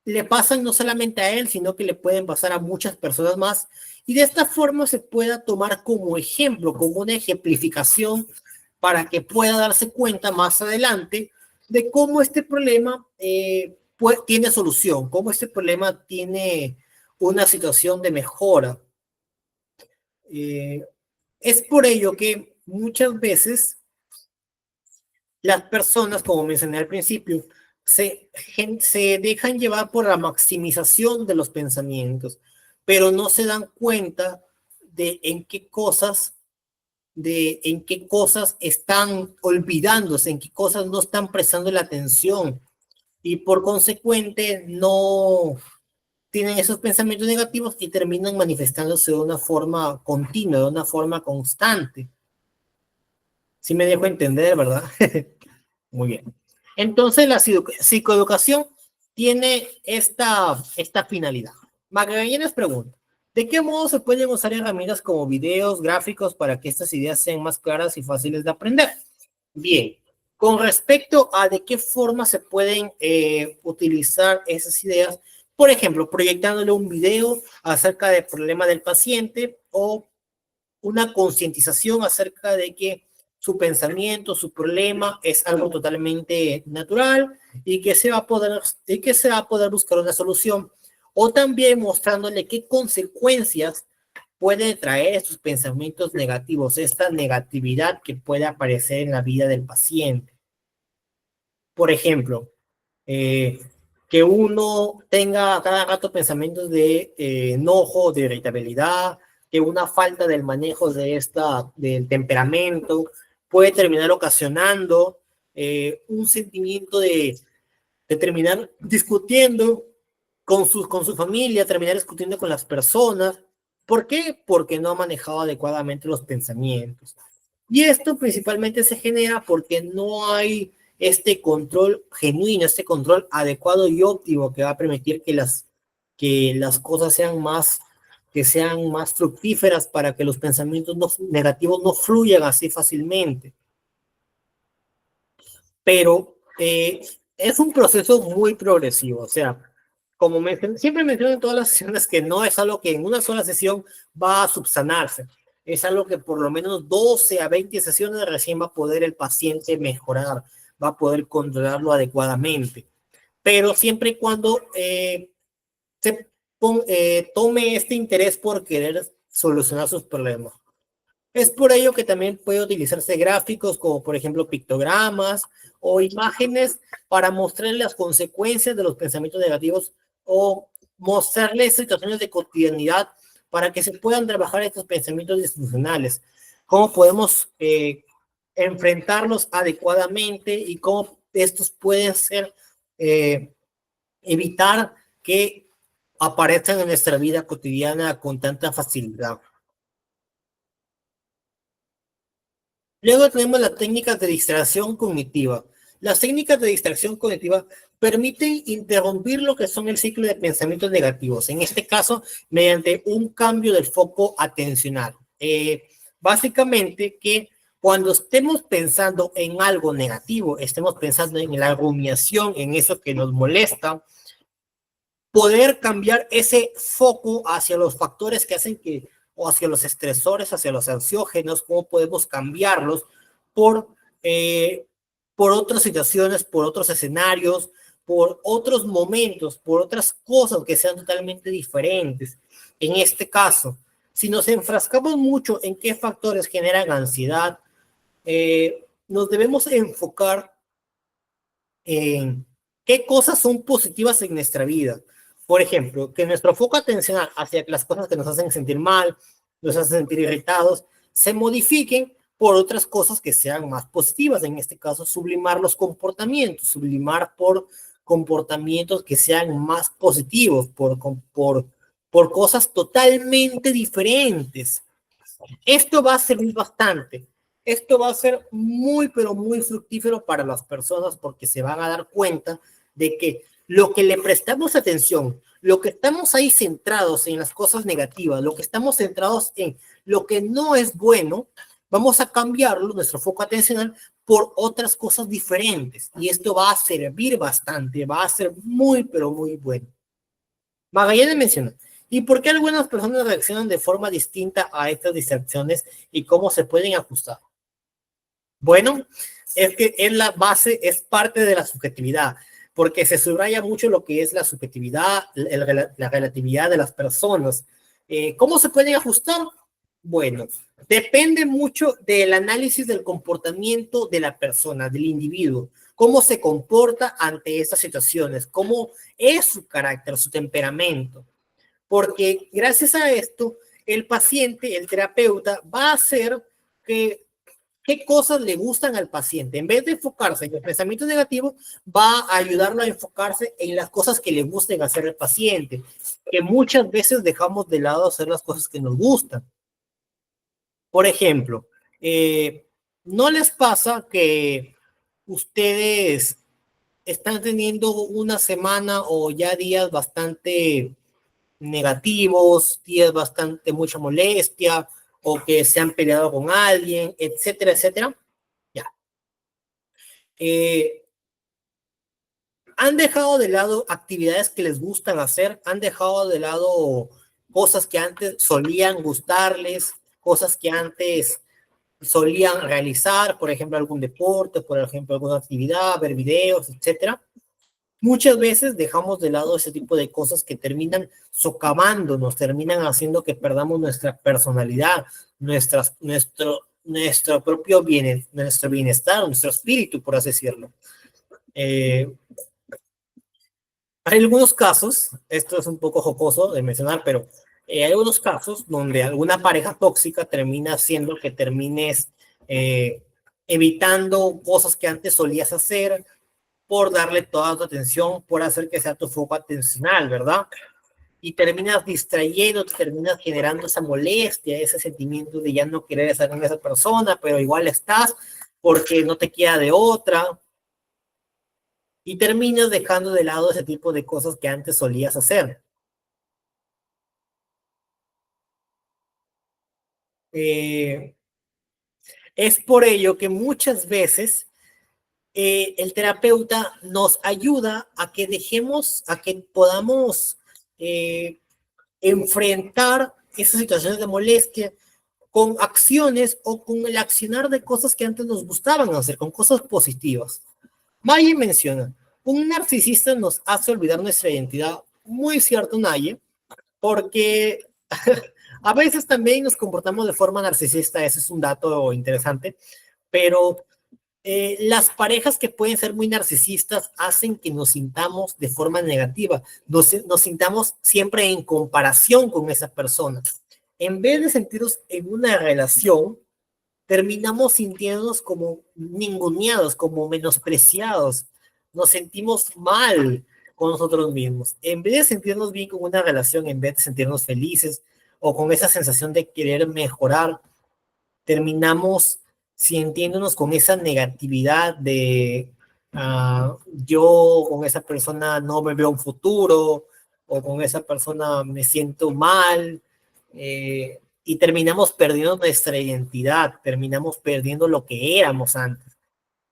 le pasan no solamente a él, sino que le pueden pasar a muchas personas más. Y de esta forma se pueda tomar como ejemplo, como una ejemplificación para que pueda darse cuenta más adelante de cómo este problema tiene solución, cómo este problema tiene una situación de mejora. Eh, es por ello que muchas veces las personas, como mencioné al principio, se dejan llevar por la maximización de los pensamientos, pero no se dan cuenta de en qué cosas están olvidándose, en qué cosas no están prestando la atención y por consecuente no tienen esos pensamientos negativos y terminan manifestándose de una forma continua, de una forma constante. Sí me dejo entender, ¿verdad? Muy bien. Entonces, la psicoeducación tiene esta finalidad. Magallanes pregunta, ¿de qué modo se pueden usar herramientas como videos, gráficos para que estas ideas sean más claras y fáciles de aprender? Bien, con respecto a de qué forma se pueden utilizar esas ideas, por ejemplo, proyectándole un video acerca del problema del paciente o una concientización acerca de que su pensamiento, su problema es algo totalmente natural y que se va a poder buscar una solución. O también mostrándole qué consecuencias puede traer estos pensamientos negativos, esta negatividad que puede aparecer en la vida del paciente. Por ejemplo, eh, que uno tenga cada rato pensamientos de enojo, de irritabilidad, que una falta del manejo del temperamento puede terminar ocasionando un sentimiento de terminar discutiendo con su familia, terminar discutiendo con las personas. ¿Por qué? Porque no ha manejado adecuadamente los pensamientos. Y esto principalmente se genera porque no hay este control genuino, este control adecuado y óptimo que va a permitir que las cosas que sean más fructíferas para que los pensamientos negativos no fluyan así fácilmente. Pero es un proceso muy progresivo, o sea, como siempre menciono en todas las sesiones que no es algo que en una sola sesión va a subsanarse. Es algo que por lo menos 12 a 20 sesiones recién va a poder el paciente mejorar, va a poder controlarlo adecuadamente. Pero siempre y cuando se tome este interés por querer solucionar sus problemas. Es por ello que también puede utilizarse gráficos como por ejemplo pictogramas o imágenes para mostrarles las consecuencias de los pensamientos negativos o mostrarles situaciones de cotidianidad para que se puedan trabajar estos pensamientos disfuncionales. Cómo podemos enfrentarlos adecuadamente y cómo estos pueden ser, evitar que aparezcan en nuestra vida cotidiana con tanta facilidad. Luego tenemos las técnicas de distracción cognitiva. Las técnicas de distracción cognitiva permiten interrumpir lo que son el ciclo de pensamientos negativos, en este caso mediante un cambio del foco atencional. Básicamente que cuando estemos pensando en algo negativo, estemos pensando en la rumiación, en eso que nos molesta, poder cambiar ese foco hacia los factores que hacen que, o hacia los estresores, hacia los ansiógenos, cómo podemos cambiarlos por, eh, por otras situaciones, por otros escenarios, por otros momentos, por otras cosas que sean totalmente diferentes. En este caso, si nos enfrascamos mucho en qué factores generan ansiedad, nos debemos enfocar en qué cosas son positivas en nuestra vida. Por ejemplo, que nuestro foco atencional hacia las cosas que nos hacen sentir mal, nos hacen sentir irritados, se modifiquen por otras cosas que sean más positivas. En este caso, sublimar los comportamientos, sublimar por comportamientos que sean más positivos, por cosas totalmente diferentes. Esto va a servir bastante. Esto va a ser muy, pero muy fructífero para las personas porque se van a dar cuenta de que lo que le prestamos atención, lo que estamos ahí centrados en las cosas negativas, lo que estamos centrados en lo que no es bueno, vamos a cambiarlo, nuestro foco atencional, por otras cosas diferentes. Y esto va a servir bastante, va a ser muy, pero muy bueno. Magallanes menciona, ¿y por qué algunas personas reaccionan de forma distinta a estas distracciones y cómo se pueden ajustar? Bueno, es que en la base es parte de la subjetividad, porque se subraya mucho lo que es la subjetividad, la relatividad de las personas. ¿Cómo se pueden ajustar? Bueno, depende mucho del análisis del comportamiento de la persona, del individuo, cómo se comporta ante estas situaciones, cómo es su carácter, su temperamento, porque gracias a esto, el paciente, el terapeuta, va a hacer que qué cosas le gustan al paciente. En vez de enfocarse en el pensamiento negativo, va a ayudarlo a enfocarse en las cosas que le gusten hacer al paciente, que muchas veces dejamos de lado hacer las cosas que nos gustan. Por ejemplo, ¿no les pasa que ustedes están teniendo una semana o ya días bastante negativos, días bastante mucha molestia o que se han peleado con alguien, etcétera, etcétera? Ya. Eh, Han dejado de lado actividades que les gustan hacer, han dejado de lado cosas que antes solían gustarles, cosas que antes solían realizar, por ejemplo, algún deporte, por ejemplo, alguna actividad, ver videos, etcétera. Muchas veces dejamos de lado ese tipo de cosas que terminan socavándonos, terminan haciendo que perdamos nuestra personalidad, nuestro propio nuestro bienestar, nuestro espíritu, por así decirlo. Eh, Hay algunos casos, esto es un poco jocoso de mencionar, pero hay algunos casos donde alguna pareja tóxica termina haciendo que termines eh, evitando cosas que antes solías hacer por darle toda tu atención, por hacer que sea tu foco atencional, ¿verdad? Y terminas distrayendo, terminas generando esa molestia, ese sentimiento de ya no querer estar con esa persona, pero igual estás porque no te queda de otra, y terminas dejando de lado ese tipo de cosas que antes solías hacer. Eh, es por ello que muchas veces el terapeuta nos ayuda a que dejemos, a que podamos enfrentar esas situaciones de molestia con acciones o con el accionar de cosas que antes nos gustaban hacer, con cosas positivas. Naye menciona, un narcisista nos hace olvidar nuestra identidad. Muy cierto, Naye, porque a veces también nos comportamos de forma narcisista, ese es un dato interesante, pero las parejas que pueden ser muy narcisistas hacen que nos sintamos de forma negativa, nos sintamos siempre en comparación con esa persona. En vez de sentirnos en una relación, terminamos sintiéndonos como ninguneados, como menospreciados, nos sentimos mal con nosotros mismos. En vez de sentirnos bien con una relación, en vez de sentirnos felices o con esa sensación de querer mejorar, terminamos sintiéndonos con esa negatividad de yo con esa persona no me veo un futuro o con esa persona me siento mal y terminamos perdiendo nuestra identidad, terminamos perdiendo lo que éramos antes.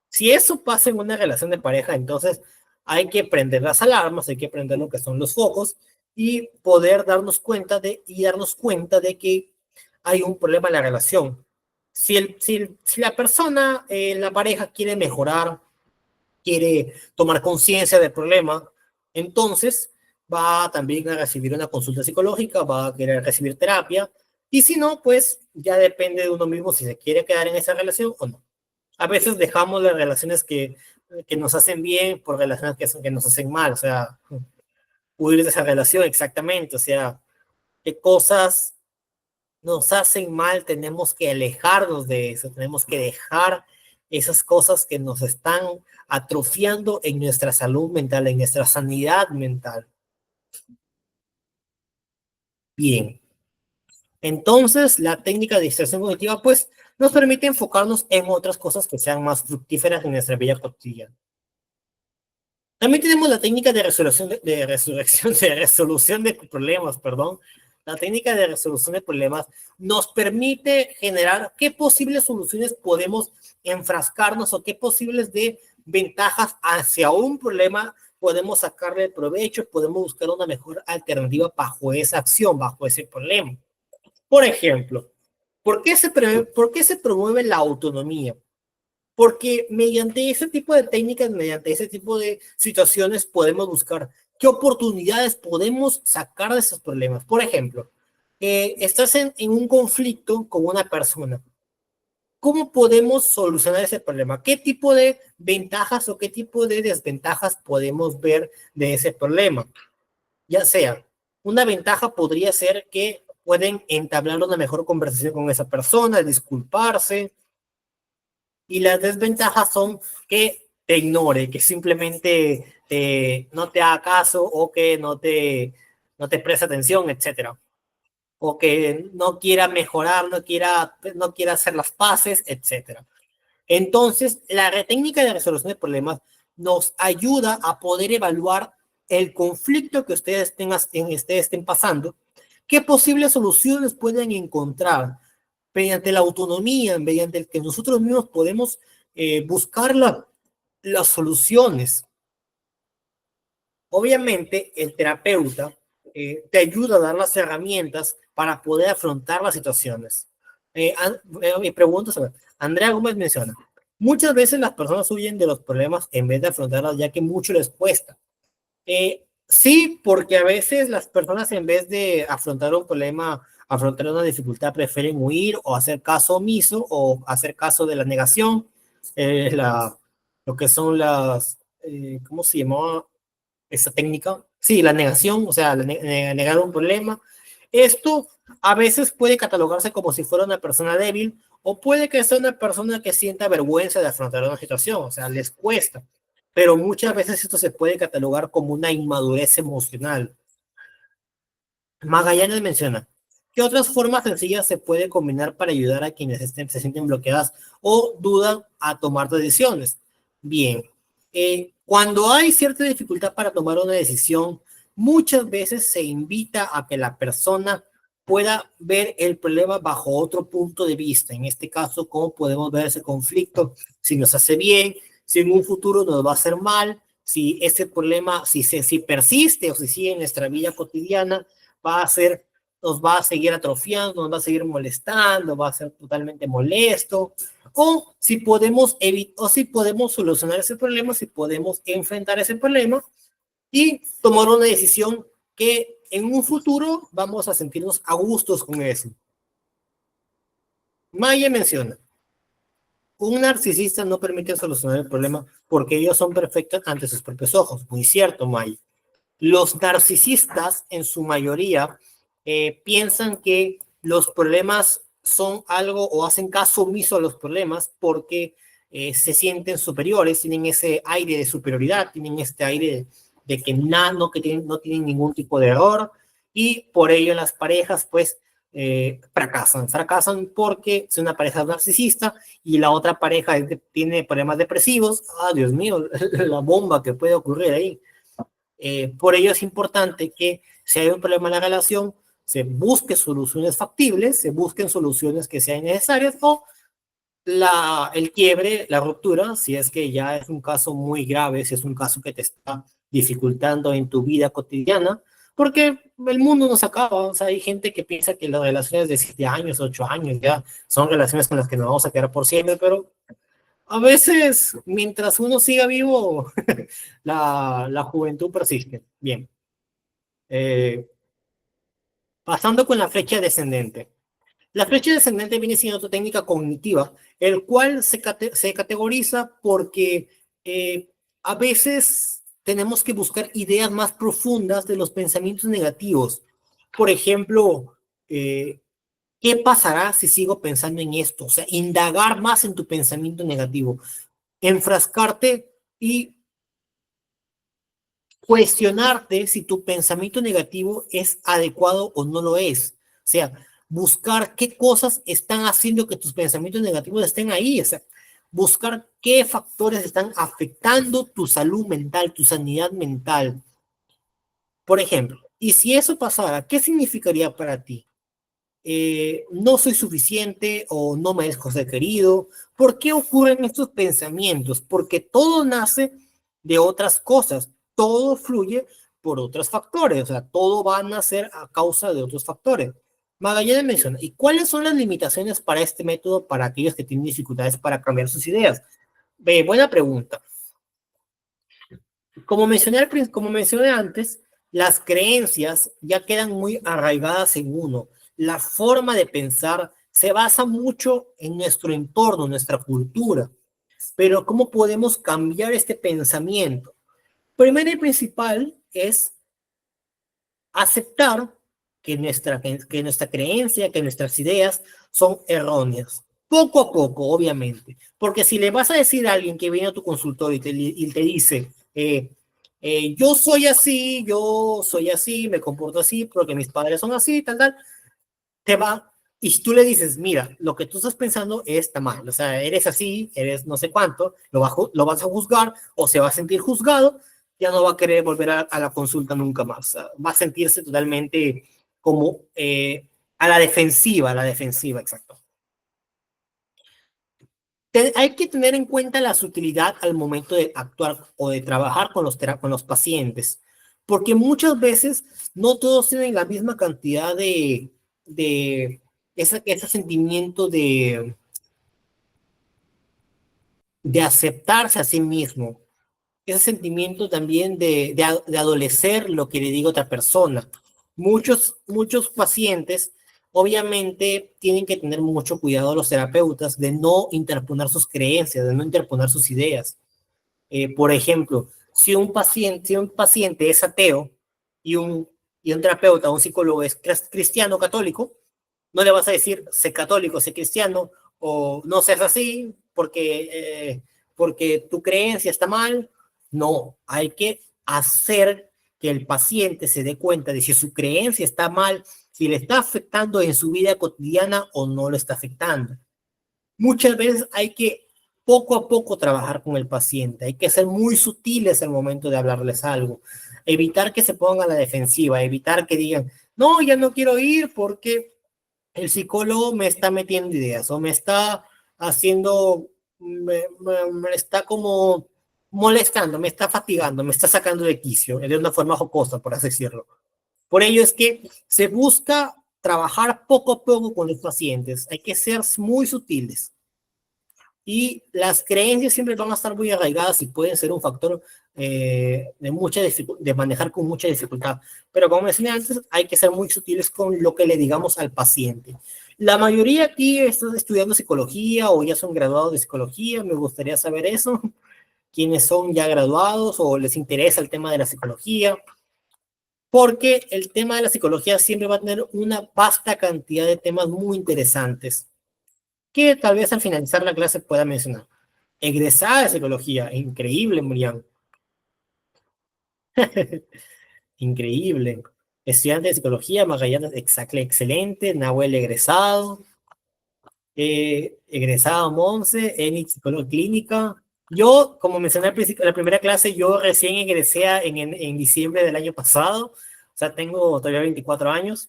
Si eso pasa en una relación de pareja, entonces hay que prender las alarmas, hay que prender lo que son los focos y poder darnos cuenta de que hay un problema en la relación. Si la persona, la pareja quiere mejorar, quiere tomar conciencia del problema, entonces va también a recibir una consulta psicológica, va a querer recibir terapia, y si no, pues ya depende de uno mismo si se quiere quedar en esa relación o no. A veces dejamos las relaciones que nos hacen bien por relaciones que nos hacen mal, o sea, huir de esa relación exactamente, o sea, qué cosas nos hacen mal, tenemos que alejarnos de eso, tenemos que dejar esas cosas que nos están atrofiando en nuestra salud mental, en nuestra sanidad mental. Bien, entonces la técnica de distracción cognitiva pues nos permite enfocarnos en otras cosas que sean más fructíferas en nuestra vida cotidiana. También tenemos la técnica de resolución de problemas, perdón. La técnica de resolución de problemas nos permite generar qué posibles soluciones podemos enfrascarnos o qué posibles de ventajas hacia un problema podemos sacarle provecho, podemos buscar una mejor alternativa bajo esa acción, bajo ese problema. Por ejemplo, ¿por qué se promueve la autonomía? Porque mediante ese tipo de técnicas, mediante ese tipo de situaciones, podemos buscar qué oportunidades podemos sacar de esos problemas. Por ejemplo, estás en un conflicto con una persona. ¿Cómo podemos solucionar ese problema? ¿Qué tipo de ventajas o qué tipo de desventajas podemos ver de ese problema? Ya sea, una ventaja podría ser que pueden entablar una mejor conversación con esa persona, disculparse, y las desventajas son que te ignore, que simplemente no te haga caso o que no te preste atención, etcétera. O que no quiera mejorar, no quiera hacer las paces, etcétera. Entonces, la técnica de resolución de problemas nos ayuda a poder evaluar el conflicto que ustedes estén pasando, qué posibles soluciones pueden encontrar mediante la autonomía, mediante el que nosotros mismos podemos buscar las soluciones. Obviamente, el terapeuta te ayuda a dar las herramientas para poder afrontar las situaciones. Mi pregunta es, Andrea Gómez menciona, muchas veces las personas huyen de los problemas en vez de afrontarlos, ya que mucho les cuesta. Sí, porque a veces las personas en vez de afrontar un problema, afrontar una dificultad, prefieren huir o hacer caso omiso o hacer caso de la negación, lo que son ¿cómo se llamaba esa técnica? Sí, la negación, o sea, negar un problema. Esto a veces puede catalogarse como si fuera una persona débil o puede que sea una persona que sienta vergüenza de afrontar una situación, o sea, les cuesta, pero muchas veces esto se puede catalogar como una inmadurez emocional. Magallanes menciona, ¿qué otras formas sencillas se puede combinar para ayudar a quienes se sienten bloqueadas o dudan a tomar decisiones? Bien, cuando hay cierta dificultad para tomar una decisión, muchas veces se invita a que la persona pueda ver el problema bajo otro punto de vista. En este caso, cómo podemos ver ese conflicto, si nos hace bien, si en un futuro nos va a hacer mal, si ese problema, si persiste o si sigue en nuestra vida cotidiana, va a ser, nos va a seguir atrofiando, nos va a seguir molestando, va a ser totalmente molesto, o si podemos o si podemos solucionar ese problema, si podemos enfrentar ese problema y tomar una decisión que en un futuro vamos a sentirnos a gustos con eso. Maya menciona, un narcisista no permite solucionar el problema porque ellos son perfectos ante sus propios ojos. Muy cierto, Maya. Los narcisistas, en su mayoría, piensan que los problemas son algo o hacen caso omiso a los problemas porque se sienten superiores, tienen ese aire de superioridad, tienen este aire de que, no tienen ningún tipo de error y por ello en las parejas, pues, fracasan porque es una pareja narcisista y la otra pareja tiene problemas depresivos. Ah, Dios mío, la bomba que puede ocurrir ahí. Por ello es importante que si hay un problema en la relación, se busque soluciones factibles, se busquen soluciones que sean necesarias o el quiebre, la ruptura, si es que ya es un caso muy grave, si es un caso que te está dificultando en tu vida cotidiana, porque el mundo no se acaba. O sea, hay gente que piensa que las relaciones de 7 años, 8 años ya son relaciones con las que nos vamos a quedar por siempre, pero a veces, mientras uno siga vivo, la juventud persiste. Bien. Eh, Pasando con la flecha descendente. La flecha descendente viene siendo otra técnica cognitiva, el cual se categoriza porque a veces tenemos que buscar ideas más profundas de los pensamientos negativos. Por ejemplo, ¿qué pasará si sigo pensando en esto? O sea, indagar más en tu pensamiento negativo, enfrascarte y cuestionarte si tu pensamiento negativo es adecuado o no lo es. O sea, buscar qué cosas están haciendo que tus pensamientos negativos estén ahí. O sea, buscar qué factores están afectando tu salud mental, tu sanidad mental. Por ejemplo, y si eso pasara, ¿qué significaría para ti? No soy suficiente o no merezco ser querido. ¿Por qué ocurren estos pensamientos? Porque todo nace de otras cosas, todo fluye por otros factores, o sea, todo va a nacer a causa de otros factores. Magallanes menciona, ¿y cuáles son las limitaciones para este método para aquellos que tienen dificultades para cambiar sus ideas? Buena pregunta. Como mencioné antes, las creencias ya quedan muy arraigadas en uno. La forma de pensar se basa mucho en nuestro entorno, en nuestra cultura. Pero ¿cómo podemos cambiar este pensamiento? Primero y principal es aceptar que nuestra creencia, que nuestras ideas son erróneas. Poco a poco, obviamente. Porque si le vas a decir a alguien que viene a tu consultorio y te dice, yo soy así, me comporto así porque mis padres son así, tal, te va, y si tú le dices, mira, lo que tú estás pensando está mal, o sea, eres así, eres no sé cuánto, lo vas a juzgar o se va a sentir juzgado, ya no va a querer volver a la consulta nunca más, o sea, va a sentirse totalmente como a la defensiva, exacto. Hay que tener en cuenta la sutilidad al momento de actuar o de trabajar con los pacientes, porque muchas veces no todos tienen la misma cantidad de ese sentimiento de aceptarse a sí mismo, ese sentimiento también de adolecer lo que le diga otra persona. Muchos pacientes obviamente tienen que tener mucho cuidado los terapeutas de no interponer sus creencias, de no interponer sus ideas. Por ejemplo, si un paciente es ateo y un terapeuta, un psicólogo es cristiano católico, no le vas a decir, sé católico, sé cristiano, o no seas así porque tu creencia está mal. No, hay que hacer que el paciente se dé cuenta de si su creencia está mal, si le está afectando en su vida cotidiana o no lo está afectando. Muchas veces hay que poco a poco trabajar con el paciente, hay que ser muy sutiles al momento de hablarles algo, evitar que se pongan a la defensiva, evitar que digan, no, ya no quiero ir porque el psicólogo me está metiendo ideas o me está haciendo me está como molestando, me está fatigando, me está sacando de quicio, de una forma jocosa, por así decirlo. Por ello es que se busca trabajar poco a poco con los pacientes. Hay que ser muy sutiles. Y las creencias siempre van a estar muy arraigadas y pueden ser un factor de manejar con mucha dificultad. Pero como mencioné antes, hay que ser muy sutiles con lo que le digamos al paciente. La mayoría aquí está estudiando psicología o ya son graduados de psicología. Me gustaría saber eso. Quiénes son ya graduados o les interesa el tema de la psicología. Porque el tema de la psicología siempre va a tener una vasta cantidad de temas muy interesantes que tal vez al finalizar la clase pueda mencionar. Egresada de psicología, increíble, Miriam. Increíble. Estudiante de psicología, Magallanes, excelente. Nahuel egresado. Egresado Monse, Enix psicóloga clínica. Yo, como mencioné al principio, en la primera clase, yo recién egresé en diciembre del año pasado. O sea, tengo todavía 24 años.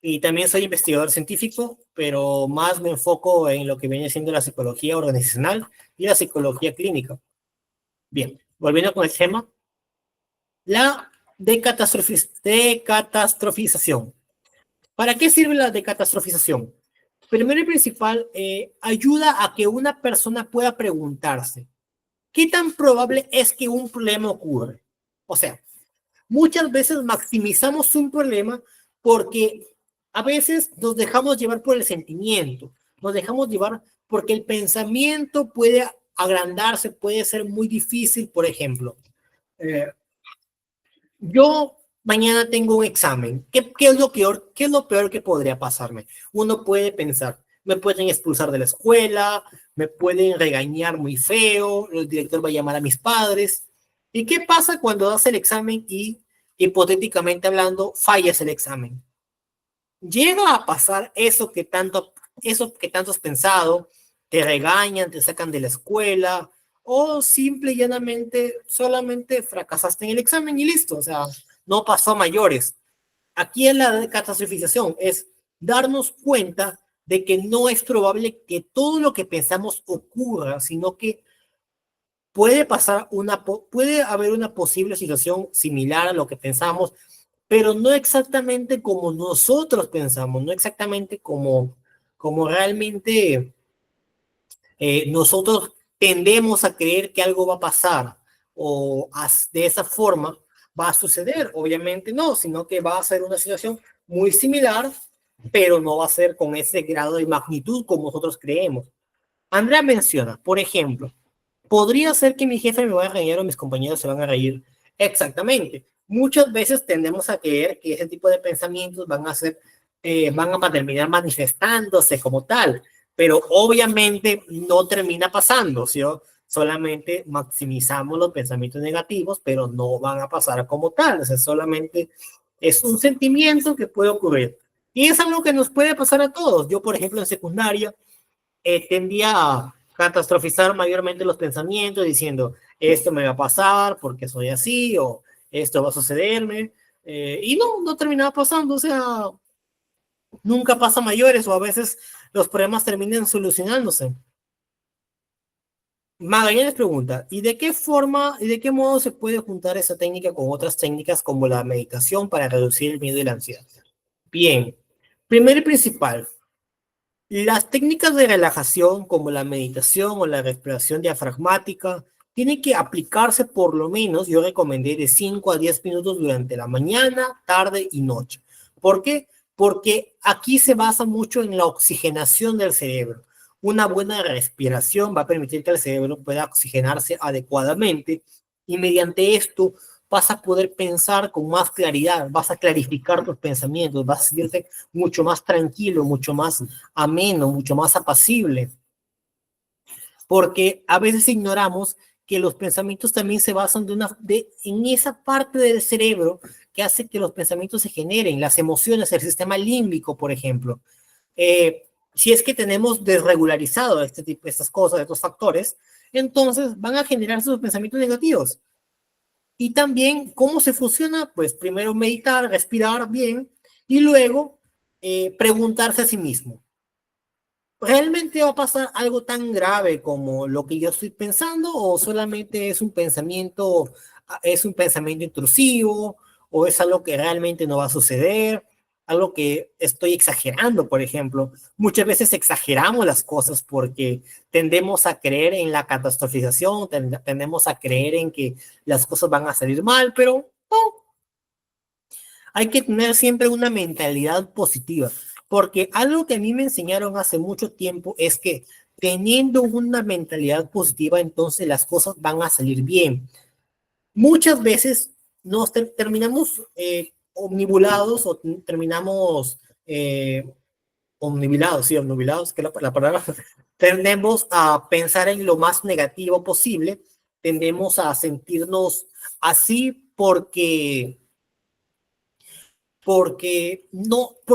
Y también soy investigador científico, pero más me enfoco en lo que viene siendo la psicología organizacional y la psicología clínica. Bien, volviendo con el tema, la decatastrofización. ¿Para qué sirve la decatastrofización? Primero y principal, ayuda a que una persona pueda preguntarse, ¿qué tan probable es que un problema ocurra? O sea, muchas veces maximizamos un problema porque a veces nos dejamos llevar por el sentimiento, nos dejamos llevar porque el pensamiento puede agrandarse, puede ser muy difícil. Por ejemplo, eh, yo mañana tengo un examen. ¿Qué es lo peor? ¿Qué es lo peor que podría pasarme? Uno puede pensar, me pueden expulsar de la escuela, me pueden regañar muy feo, el director va a llamar a mis padres. ¿Y qué pasa cuando das el examen y, hipotéticamente hablando, fallas el examen? Llega a pasar eso que tanto has pensado, te regañan, te sacan de la escuela, o simple y llanamente solamente fracasaste en el examen y listo, o sea, no pasó a mayores. Aquí es la catastrofización, es darnos cuenta de que no es probable que todo lo que pensamos ocurra, sino que puede haber una posible situación similar a lo que pensamos, pero no exactamente como nosotros pensamos, no exactamente como realmente nosotros tendemos a creer que algo va a pasar o de esa forma va a suceder. Obviamente no, sino que va a ser una situación muy similar, pero no va a ser con ese grado de magnitud como nosotros creemos. Andrea menciona, por ejemplo, podría ser que mi jefe me vaya a reír o mis compañeros se van a reír. Exactamente. Muchas veces tendemos a creer que ese tipo de pensamientos van a terminar manifestándose como tal, pero obviamente no termina pasando, ¿sí? Solamente maximizamos los pensamientos negativos, pero no van a pasar como tal. O sea, solamente es un sentimiento que puede ocurrir. Y es algo que nos puede pasar a todos. Yo, por ejemplo, en secundaria, tendía a catastrofizar mayormente los pensamientos diciendo, esto me va a pasar porque soy así, o esto va a sucederme, y no terminaba pasando, o sea, nunca pasa mayores, o a veces los problemas terminan solucionándose. Magallanes pregunta, ¿y de qué forma y de qué modo se puede juntar esa técnica con otras técnicas como la meditación para reducir el miedo y la ansiedad? Bien, primero y principal, las técnicas de relajación como la meditación o la respiración diafragmática tienen que aplicarse por lo menos, yo recomendé de 5 a 10 minutos durante la mañana, tarde y noche. ¿Por qué? Porque aquí se basa mucho en la oxigenación del cerebro. Una buena respiración va a permitir que el cerebro pueda oxigenarse adecuadamente y mediante esto vas a poder pensar con más claridad, vas a clarificar tus pensamientos, vas a sentirte mucho más tranquilo, mucho más ameno, mucho más apacible, porque a veces ignoramos que los pensamientos también se basan en esa parte del cerebro que hace que los pensamientos se generen, las emociones, el sistema límbico, por ejemplo. Si es que tenemos desregularizado estas cosas, estos factores, entonces van a generar sus pensamientos negativos. Y también, ¿cómo se funciona? Pues primero meditar, respirar bien y luego preguntarse a sí mismo, ¿realmente va a pasar algo tan grave como lo que yo estoy pensando o solamente es un pensamiento intrusivo o es algo que realmente no va a suceder? Algo que estoy exagerando, por ejemplo. Muchas veces exageramos las cosas porque tendemos a creer en la catastrofización, tendemos a creer en que las cosas van a salir mal, pero no, hay que tener siempre una mentalidad positiva, porque algo que a mí me enseñaron hace mucho tiempo es que teniendo una mentalidad positiva, entonces las cosas van a salir bien. Muchas veces nos terminamos omnibulados o terminamos omnibilados, sí, omnibilados, que es la palabra, tendemos a pensar en lo más negativo posible, tendemos a sentirnos así porque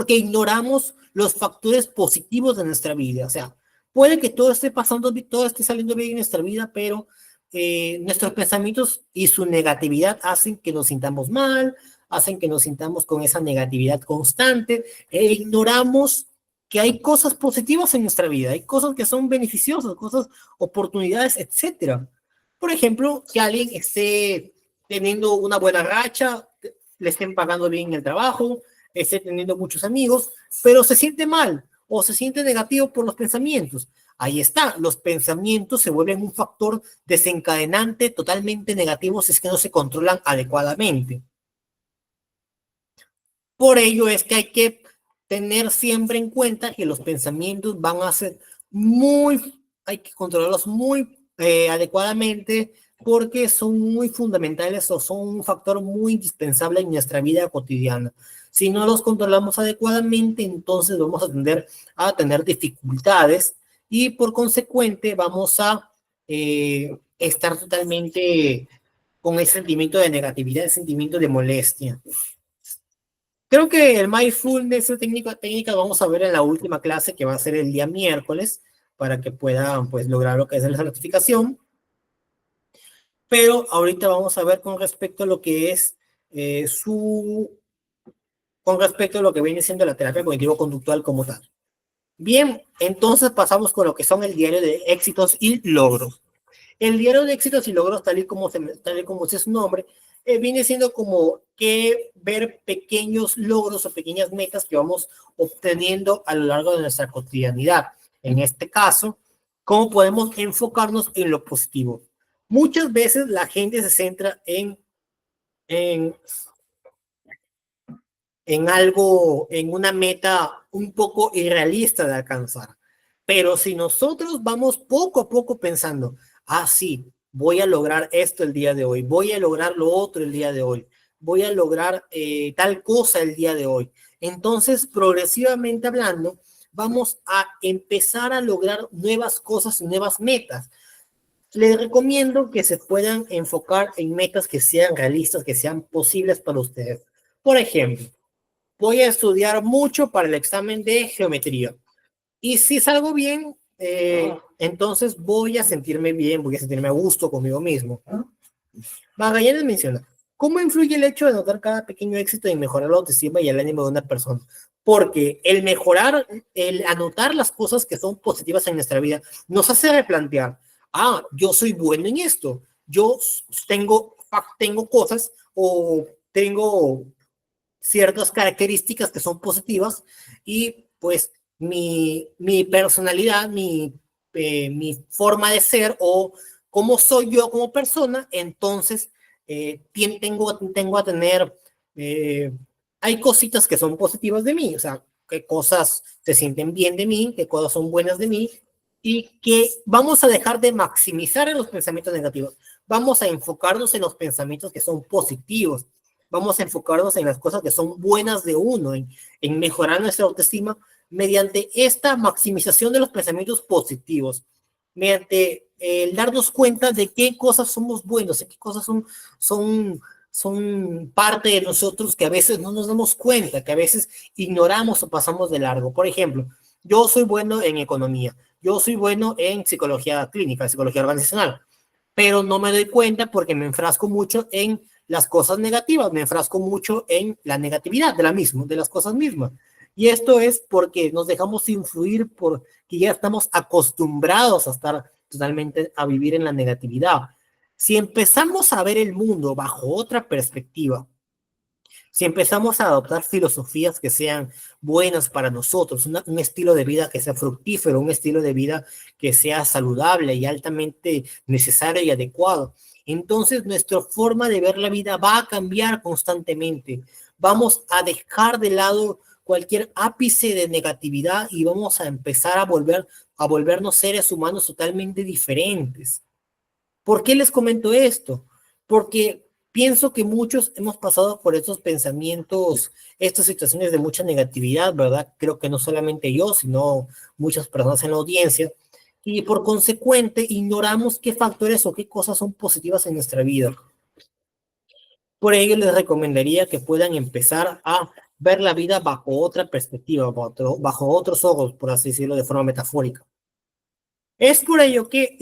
ignoramos los factores positivos de nuestra vida. O sea, puede que todo esté pasando, todo esté saliendo bien en nuestra vida, pero nuestros pensamientos y su negatividad hacen que nos sintamos mal, hacen que nos sintamos con esa negatividad constante e ignoramos que hay cosas positivas en nuestra vida, hay cosas que son beneficiosas, cosas, oportunidades, etcétera. Por ejemplo, que alguien esté teniendo una buena racha, le estén pagando bien en el trabajo, esté teniendo muchos amigos, pero se siente mal o se siente negativo por los pensamientos. Ahí está, los pensamientos se vuelven un factor desencadenante totalmente negativo si es que no se controlan adecuadamente. Por ello es que hay que tener siempre en cuenta que los pensamientos van a ser hay que controlarlos muy adecuadamente porque son muy fundamentales o son un factor muy indispensable en nuestra vida cotidiana. Si no los controlamos adecuadamente, entonces vamos a tender a tener dificultades y por consecuente vamos a estar totalmente con ese sentimiento de negatividad, ese sentimiento de molestia. Creo que el mindfulness, técnica vamos a ver en la última clase que va a ser el día miércoles para que puedan pues lograr lo que es la certificación. Pero ahorita vamos a ver con respecto a lo que es con respecto a lo que viene siendo la terapia cognitivo-conductual como tal. Bien, entonces pasamos con lo que son el diario de éxitos y logros. El diario de éxitos y logros, tal y como es su nombre, viene siendo como que ver pequeños logros o pequeñas metas que vamos obteniendo a lo largo de nuestra cotidianidad. En este caso, cómo podemos enfocarnos en lo positivo. Muchas veces la gente se centra en, en algo, en una meta un poco irrealista de alcanzar. Pero si nosotros vamos poco a poco pensando, sí, voy a lograr esto el día de hoy, voy a lograr lo otro el día de hoy, voy a lograr tal cosa el día de hoy. Entonces, progresivamente hablando, vamos a empezar a lograr nuevas cosas y nuevas metas. Les recomiendo que se puedan enfocar en metas que sean realistas, que sean posibles para ustedes. Por ejemplo, voy a estudiar mucho para el examen de geometría. Y si salgo bien, entonces voy a sentirme bien, voy a sentirme a gusto conmigo mismo. Magallanes menciona, ¿cómo influye el hecho de notar cada pequeño éxito en mejorar la autoestima y el ánimo de una persona? Porque el anotar las cosas que son positivas en nuestra vida, nos hace replantear, yo soy bueno en esto, yo tengo cosas o tengo ciertas características que son positivas y pues mi personalidad, mi forma de ser o cómo soy yo como persona, entonces tengo a tener, hay cositas que son positivas de mí, o sea, qué cosas se sienten bien de mí, qué cosas son buenas de mí y que vamos a dejar de maximizar en los pensamientos negativos, vamos a enfocarnos en los pensamientos que son positivos, vamos a enfocarnos en las cosas que son buenas de uno, en mejorar nuestra autoestima mediante esta maximización de los pensamientos positivos, mediante el darnos cuenta de qué cosas somos buenos, de qué cosas son, son parte de nosotros que a veces no nos damos cuenta, que a veces ignoramos o pasamos de largo. Por ejemplo, yo soy bueno en economía, yo soy bueno en psicología clínica, psicología organizacional, pero no me doy cuenta porque me enfrasco mucho en las cosas negativas, me enfrasco mucho en la negatividad de las cosas mismas. Y esto es porque nos dejamos influir porque ya estamos acostumbrados a estar totalmente a vivir en la negatividad. Si empezamos a ver el mundo bajo otra perspectiva, si empezamos a adoptar filosofías que sean buenas para nosotros, un estilo de vida que sea fructífero, un estilo de vida que sea saludable y altamente necesario y adecuado, entonces nuestra forma de ver la vida va a cambiar constantemente. Vamos a dejar de lado cualquier ápice de negatividad y vamos a empezar a volvernos seres humanos totalmente diferentes. ¿Por qué les comento esto? Porque pienso que muchos hemos pasado por estos pensamientos, estas situaciones de mucha negatividad, ¿verdad? Creo que no solamente yo, sino muchas personas en la audiencia. Y por consecuente, ignoramos qué factores o qué cosas son positivas en nuestra vida. Por ello, les recomendaría que puedan empezar a ver la vida bajo otra perspectiva, bajo otros ojos, por así decirlo, de forma metafórica. Es por ello que,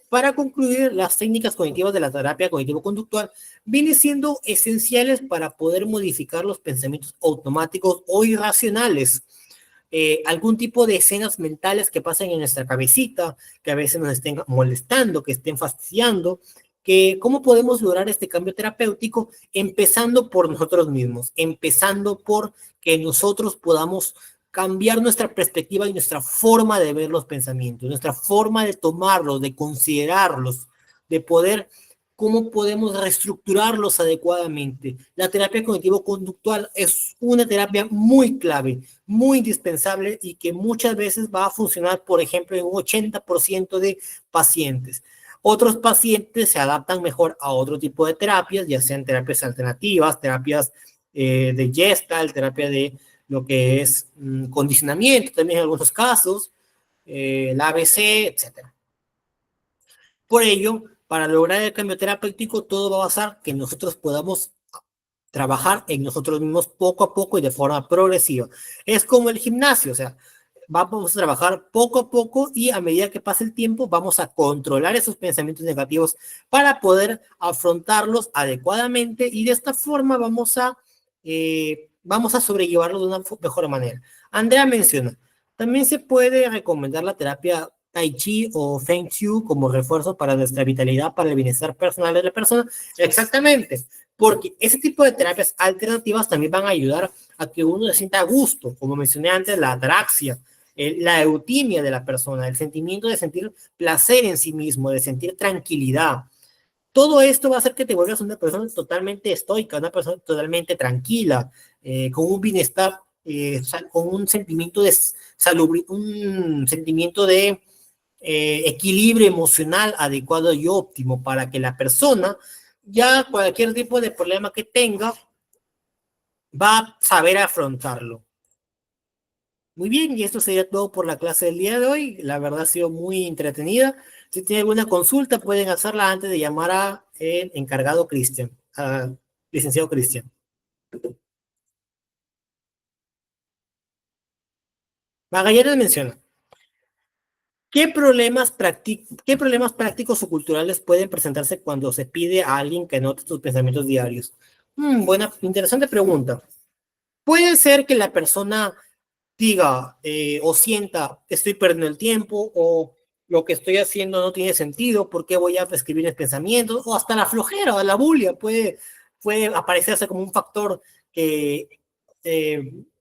para concluir, las técnicas cognitivas de la terapia cognitivo-conductual vienen siendo esenciales para poder modificar los pensamientos automáticos o irracionales, algún tipo de escenas mentales que pasen en nuestra cabecita, que a veces nos estén molestando, que estén fastidiando, que cómo podemos lograr este cambio terapéutico empezando por nosotros mismos, empezando por que nosotros podamos cambiar nuestra perspectiva y nuestra forma de ver los pensamientos, nuestra forma de tomarlos, de considerarlos, de poder, cómo podemos reestructurarlos adecuadamente. La terapia cognitivo-conductual es una terapia muy clave, muy indispensable y que muchas veces va a funcionar, por ejemplo, en un 80% de pacientes. Otros pacientes se adaptan mejor a otro tipo de terapias, ya sean terapias alternativas, terapias de Gestalt, terapia de lo que es condicionamiento, también en algunos casos, la ABC, etcétera. Por ello, para lograr el cambio terapéutico, todo va a basar que nosotros podamos trabajar en nosotros mismos poco a poco y de forma progresiva. Es como el gimnasio, o sea, vamos a trabajar poco a poco y a medida que pase el tiempo vamos a controlar esos pensamientos negativos para poder afrontarlos adecuadamente y de esta forma vamos a sobrellevarlo de una mejor manera. Andrea menciona, también se puede recomendar la terapia Tai Chi o Feng Shui como refuerzo para nuestra vitalidad, para el bienestar personal de la persona. Exactamente, porque ese tipo de terapias alternativas también van a ayudar a que uno se sienta a gusto, como mencioné antes, la atraxia, la eutimia de la persona, el sentimiento de sentir placer en sí mismo, de sentir tranquilidad. Todo esto va a hacer que te vuelvas una persona totalmente estoica, una persona totalmente tranquila, con un bienestar, con un sentimiento de salud, un sentimiento de equilibrio emocional adecuado y óptimo para que la persona, ya cualquier tipo de problema que tenga, va a saber afrontarlo. Muy bien, y esto sería todo por la clase del día de hoy. La verdad ha sido muy entretenida. Si tienen alguna consulta, pueden hacerla antes de llamar a el encargado Cristian, licenciado Cristian. Magallanes menciona, ¿qué problemas prácticos o culturales pueden presentarse cuando se pide a alguien que anote sus pensamientos diarios? Buena, interesante pregunta. Puede ser que la persona diga o sienta estoy perdiendo el tiempo o lo que estoy haciendo no tiene sentido, ¿por qué voy a escribir mis pensamientos? O hasta la flojera o la bulia puede aparecerse como un factor que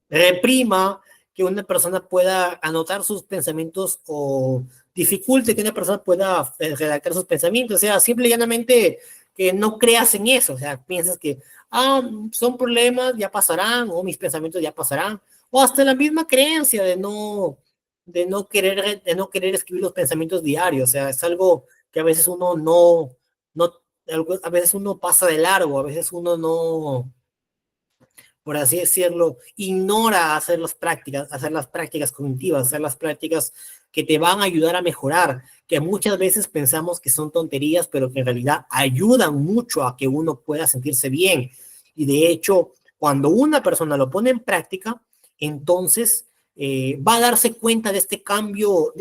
reprima que una persona pueda anotar sus pensamientos o dificulte que una persona pueda redactar sus pensamientos. O sea, simple y llanamente que no creas en eso. O sea, piensas que son problemas, ya pasarán, o mis pensamientos ya pasarán, o hasta la misma creencia de no querer escribir los pensamientos diarios. O sea, es algo que a veces uno no, a veces uno pasa de largo, a veces uno no, por así decirlo, ignora hacer las prácticas cognitivas, hacer las prácticas que te van a ayudar a mejorar, que muchas veces pensamos que son tonterías, pero que en realidad ayudan mucho a que uno pueda sentirse bien. Y de hecho, cuando una persona lo pone en práctica, entonces va a darse cuenta de este cambio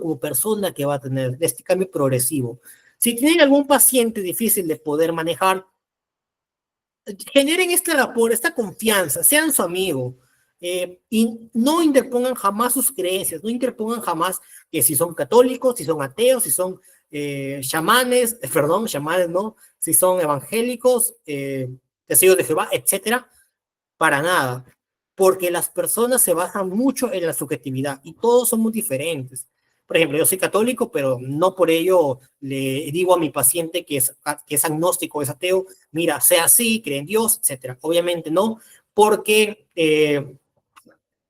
como persona que va a tener, de este cambio progresivo. Si tienen algún paciente difícil de poder manejar, generen este rapport, esta confianza, sean su amigo, y no interpongan jamás sus creencias, no interpongan jamás que si son católicos, si son ateos, si son chamanes, perdón, chamanes no, si son evangélicos, testigos de Jehová, etcétera, para nada, porque las personas se basan mucho en la subjetividad y todos somos diferentes. Por ejemplo, yo soy católico, pero no por ello le digo a mi paciente que es agnóstico, es ateo, mira, sea así, cree en Dios, etcétera. Obviamente no, porque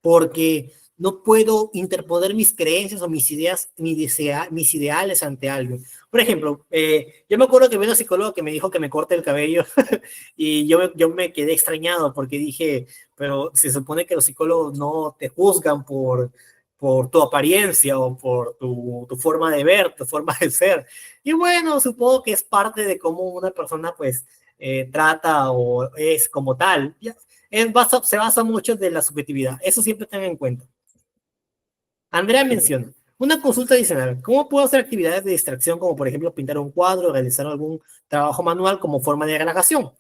porque no puedo interponer mis creencias o mis ideales ante algo. Por ejemplo, yo me acuerdo que vi una psicóloga que me dijo que me corte el cabello y yo me quedé extrañado porque dije, pero se supone que los psicólogos no te juzgan por tu apariencia o por tu forma de ver, tu forma de ser. Y bueno, supongo que es parte de cómo una persona pues trata o es como tal. Se basa mucho de la subjetividad. Eso siempre ten en cuenta. Andrea menciona, una consulta adicional. ¿Cómo puedo hacer actividades de distracción como por ejemplo pintar un cuadro, realizar algún trabajo manual como forma de relajación?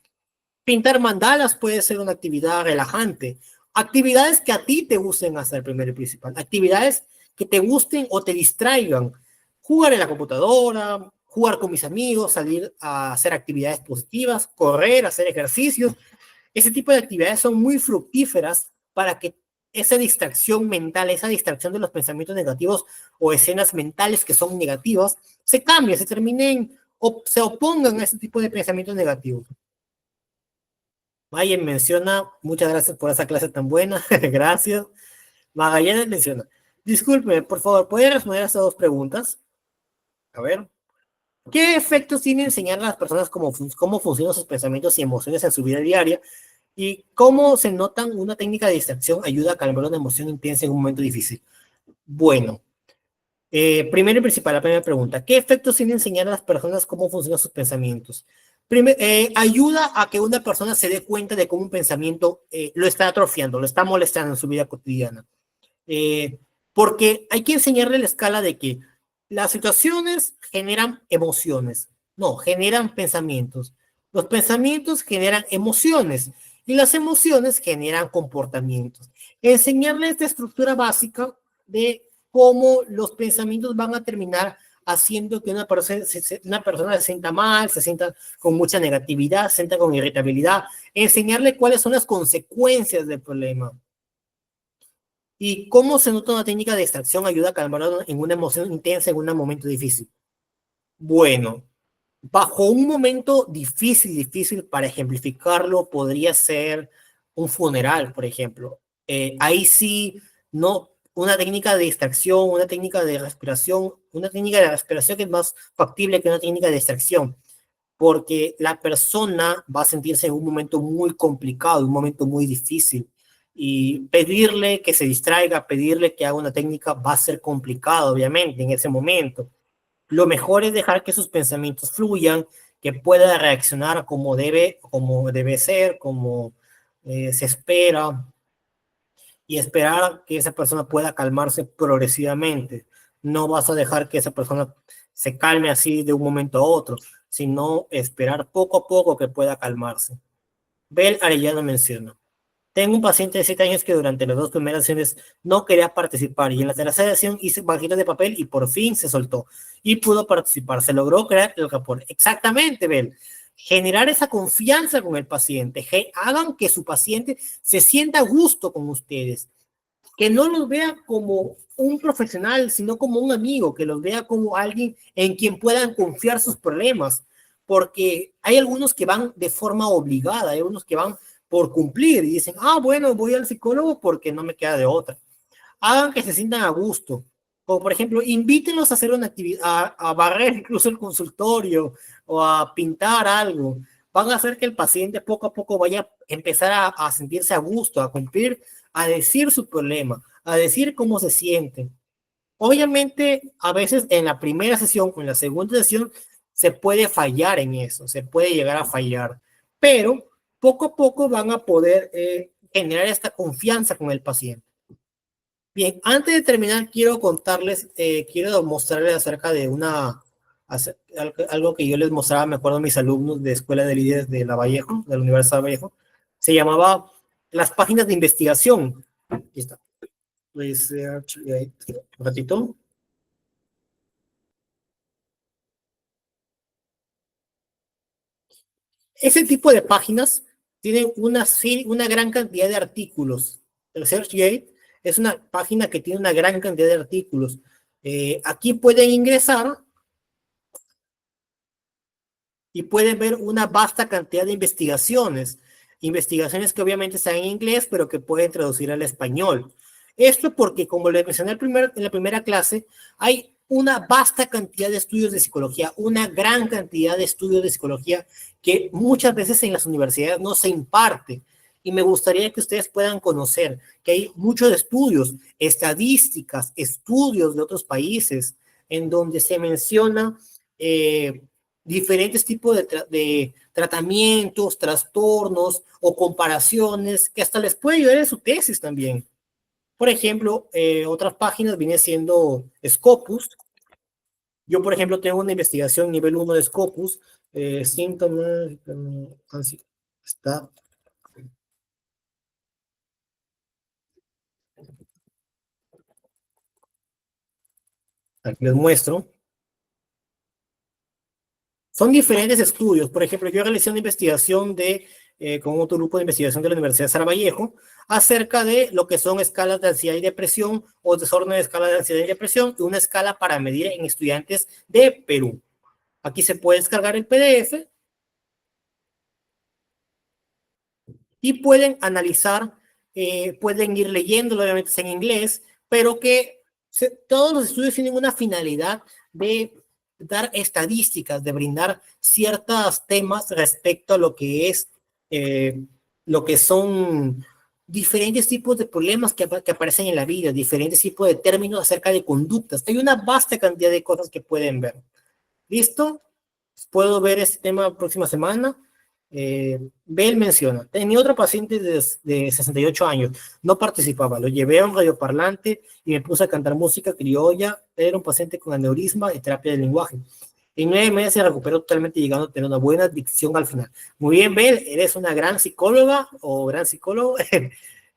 Pintar mandalas puede ser una actividad relajante. Actividades que a ti te gusten hacer primero y principal. Actividades que te gusten o te distraigan. Jugar en la computadora, jugar con mis amigos, salir a hacer actividades positivas, correr, hacer ejercicios. Ese tipo de actividades son muy fructíferas para que esa distracción mental, esa distracción de los pensamientos negativos o escenas mentales que son negativas, se cambien, se terminen o se opongan a ese tipo de pensamientos negativos. Mayen menciona, muchas gracias por esa clase tan buena, gracias. Magallanes menciona, disculpe, por favor, ¿puede responder a estas dos preguntas? A ver. ¿Qué efectos tiene enseñar a las personas cómo funcionan sus pensamientos y emociones en su vida diaria? ¿Y cómo se notan una técnica de distracción ayuda a calmar una emoción intensa en un momento difícil? Bueno, primero y principal, la primera pregunta. ¿Qué efectos tiene enseñar a las personas cómo funcionan sus pensamientos? Ayuda a que una persona se dé cuenta de cómo un pensamiento lo está atrofiando, lo está molestando en su vida cotidiana. Eh, Porque hay que enseñarle la escala de que las situaciones generan emociones, no, generan pensamientos. Los pensamientos generan emociones y las emociones generan comportamientos. Enseñarle esta estructura básica de cómo los pensamientos van a terminar haciendo que una persona se sienta mal, se sienta con mucha negatividad, se sienta con irritabilidad. Enseñarle cuáles son las consecuencias del problema. ¿Y cómo se nota una técnica de extracción ayuda a calmar en una emoción intensa en un momento difícil? Bueno, bajo un momento difícil para ejemplificarlo, podría ser un funeral, por ejemplo. Ahí sí, no, una técnica de extracción, una técnica de respiración, una técnica de respiración que es más factible que una técnica de extracción, porque la persona va a sentirse en un momento muy complicado, un momento muy difícil. Y pedirle que se distraiga, pedirle que haga una técnica va a ser complicado, obviamente, en ese momento. Lo mejor es dejar que sus pensamientos fluyan, que pueda reaccionar como debe ser, como se espera, y esperar que esa persona pueda calmarse progresivamente. No vas a dejar que esa persona se calme así de un momento a otro, sino esperar poco a poco que pueda calmarse. Bel Arellano menciona, tengo un paciente de 7 años que durante las 2 primeras sesiones no quería participar y en la tercera sesión hice banquitas de papel y por fin se soltó y pudo participar. Se logró crear el rapport. Exactamente, Bel. Generar esa confianza con el paciente. Hagan que su paciente se sienta a gusto con ustedes. Que no los vea como un profesional, sino como un amigo, que los vea como alguien en quien puedan confiar sus problemas, porque hay algunos que van de forma obligada, hay algunos que van por cumplir y dicen, ah, bueno, voy al psicólogo porque no me queda de otra. Hagan que se sientan a gusto, como por ejemplo, invítenlos a hacer una actividad, a barrer incluso el consultorio o a pintar algo. Van a hacer que el paciente poco a poco vaya a empezar a sentirse a gusto, a cumplir, a decir su problema, a decir cómo se siente. Obviamente, a veces en la primera sesión o en la segunda sesión se puede fallar en eso, se puede llegar a fallar, pero poco a poco van a poder generar esta confianza con el paciente. Bien, antes de terminar, quiero contarles, quiero mostrarles acerca de algo que yo les mostraba, me acuerdo a mis alumnos de Escuela de Líderes de La Vallejo, de la Universidad de Vallejo, se llamaba las páginas de investigación. Aquí está. ResearchGate. Un ratito. Ese tipo de páginas tienen una gran cantidad de artículos. ResearchGate es una página que tiene una gran cantidad de artículos. Aquí pueden ingresar y pueden ver una vasta cantidad de investigaciones. Investigaciones que obviamente están en inglés, pero que pueden traducir al español. Esto porque, como les mencioné en la primera clase, hay una vasta cantidad de estudios de psicología, una gran cantidad de estudios de psicología que muchas veces en las universidades no se imparte. Y me gustaría que ustedes puedan conocer que hay muchos estudios, estadísticas, estudios de otros países, en donde se menciona diferentes tipos de tratamientos, trastornos o comparaciones que hasta les puede ayudar en su tesis también. Por ejemplo, otras páginas viene siendo Scopus. Yo, por ejemplo, tengo una investigación nivel 1 de Scopus, síntomas, está, aquí les muestro. Son diferentes estudios. Por ejemplo, yo realicé una investigación con otro grupo de investigación de la Universidad de Sarajevo acerca de lo que son escalas de ansiedad y depresión o desorden de escala de ansiedad y depresión y una escala para medir en estudiantes de Perú. Aquí se puede descargar el PDF y pueden analizar, pueden ir leyéndolo, obviamente es en inglés, pero que todos los estudios tienen una finalidad de dar estadísticas, de brindar ciertos temas respecto a lo que es, lo que son diferentes tipos de problemas que aparecen en la vida, diferentes tipos de términos acerca de conductas. Hay una vasta cantidad de cosas que pueden ver. ¿Listo? Puedo ver este tema la próxima semana. Bell menciona, tenía otro paciente de 68 años, no participaba, lo llevé a un radioparlante y me puse a cantar música criolla, era un paciente con aneurisma y terapia del lenguaje. En 9 meses se recuperó totalmente llegando a tener una buena dicción al final. Muy bien, Bell, eres una gran psicóloga o gran psicólogo,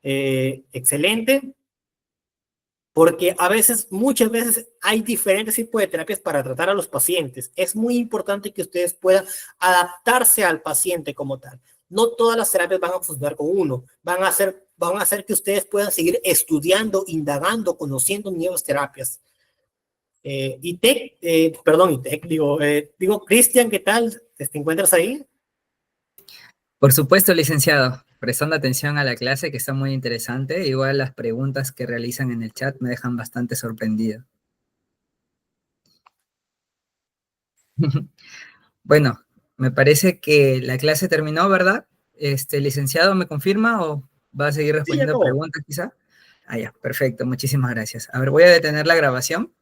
excelente, porque a veces, muchas veces hay diferentes tipos de terapias para tratar a los pacientes. Es muy importante que ustedes puedan adaptarse al paciente como tal. No todas las terapias van a funcionar con uno, van a hacer que ustedes puedan seguir estudiando, indagando, conociendo nuevas terapias. Cristian, ¿qué tal? ¿Te encuentras ahí? Por supuesto, licenciado, prestando atención a la clase que está muy interesante. Igual las preguntas que realizan en el chat me dejan bastante sorprendido. Bueno, me parece que la clase terminó, ¿verdad? Licenciado, ¿me confirma o va a seguir Sí, ya respondiendo acabó. preguntas quizá? Ah, ya, perfecto, muchísimas gracias. A ver, voy a detener la grabación.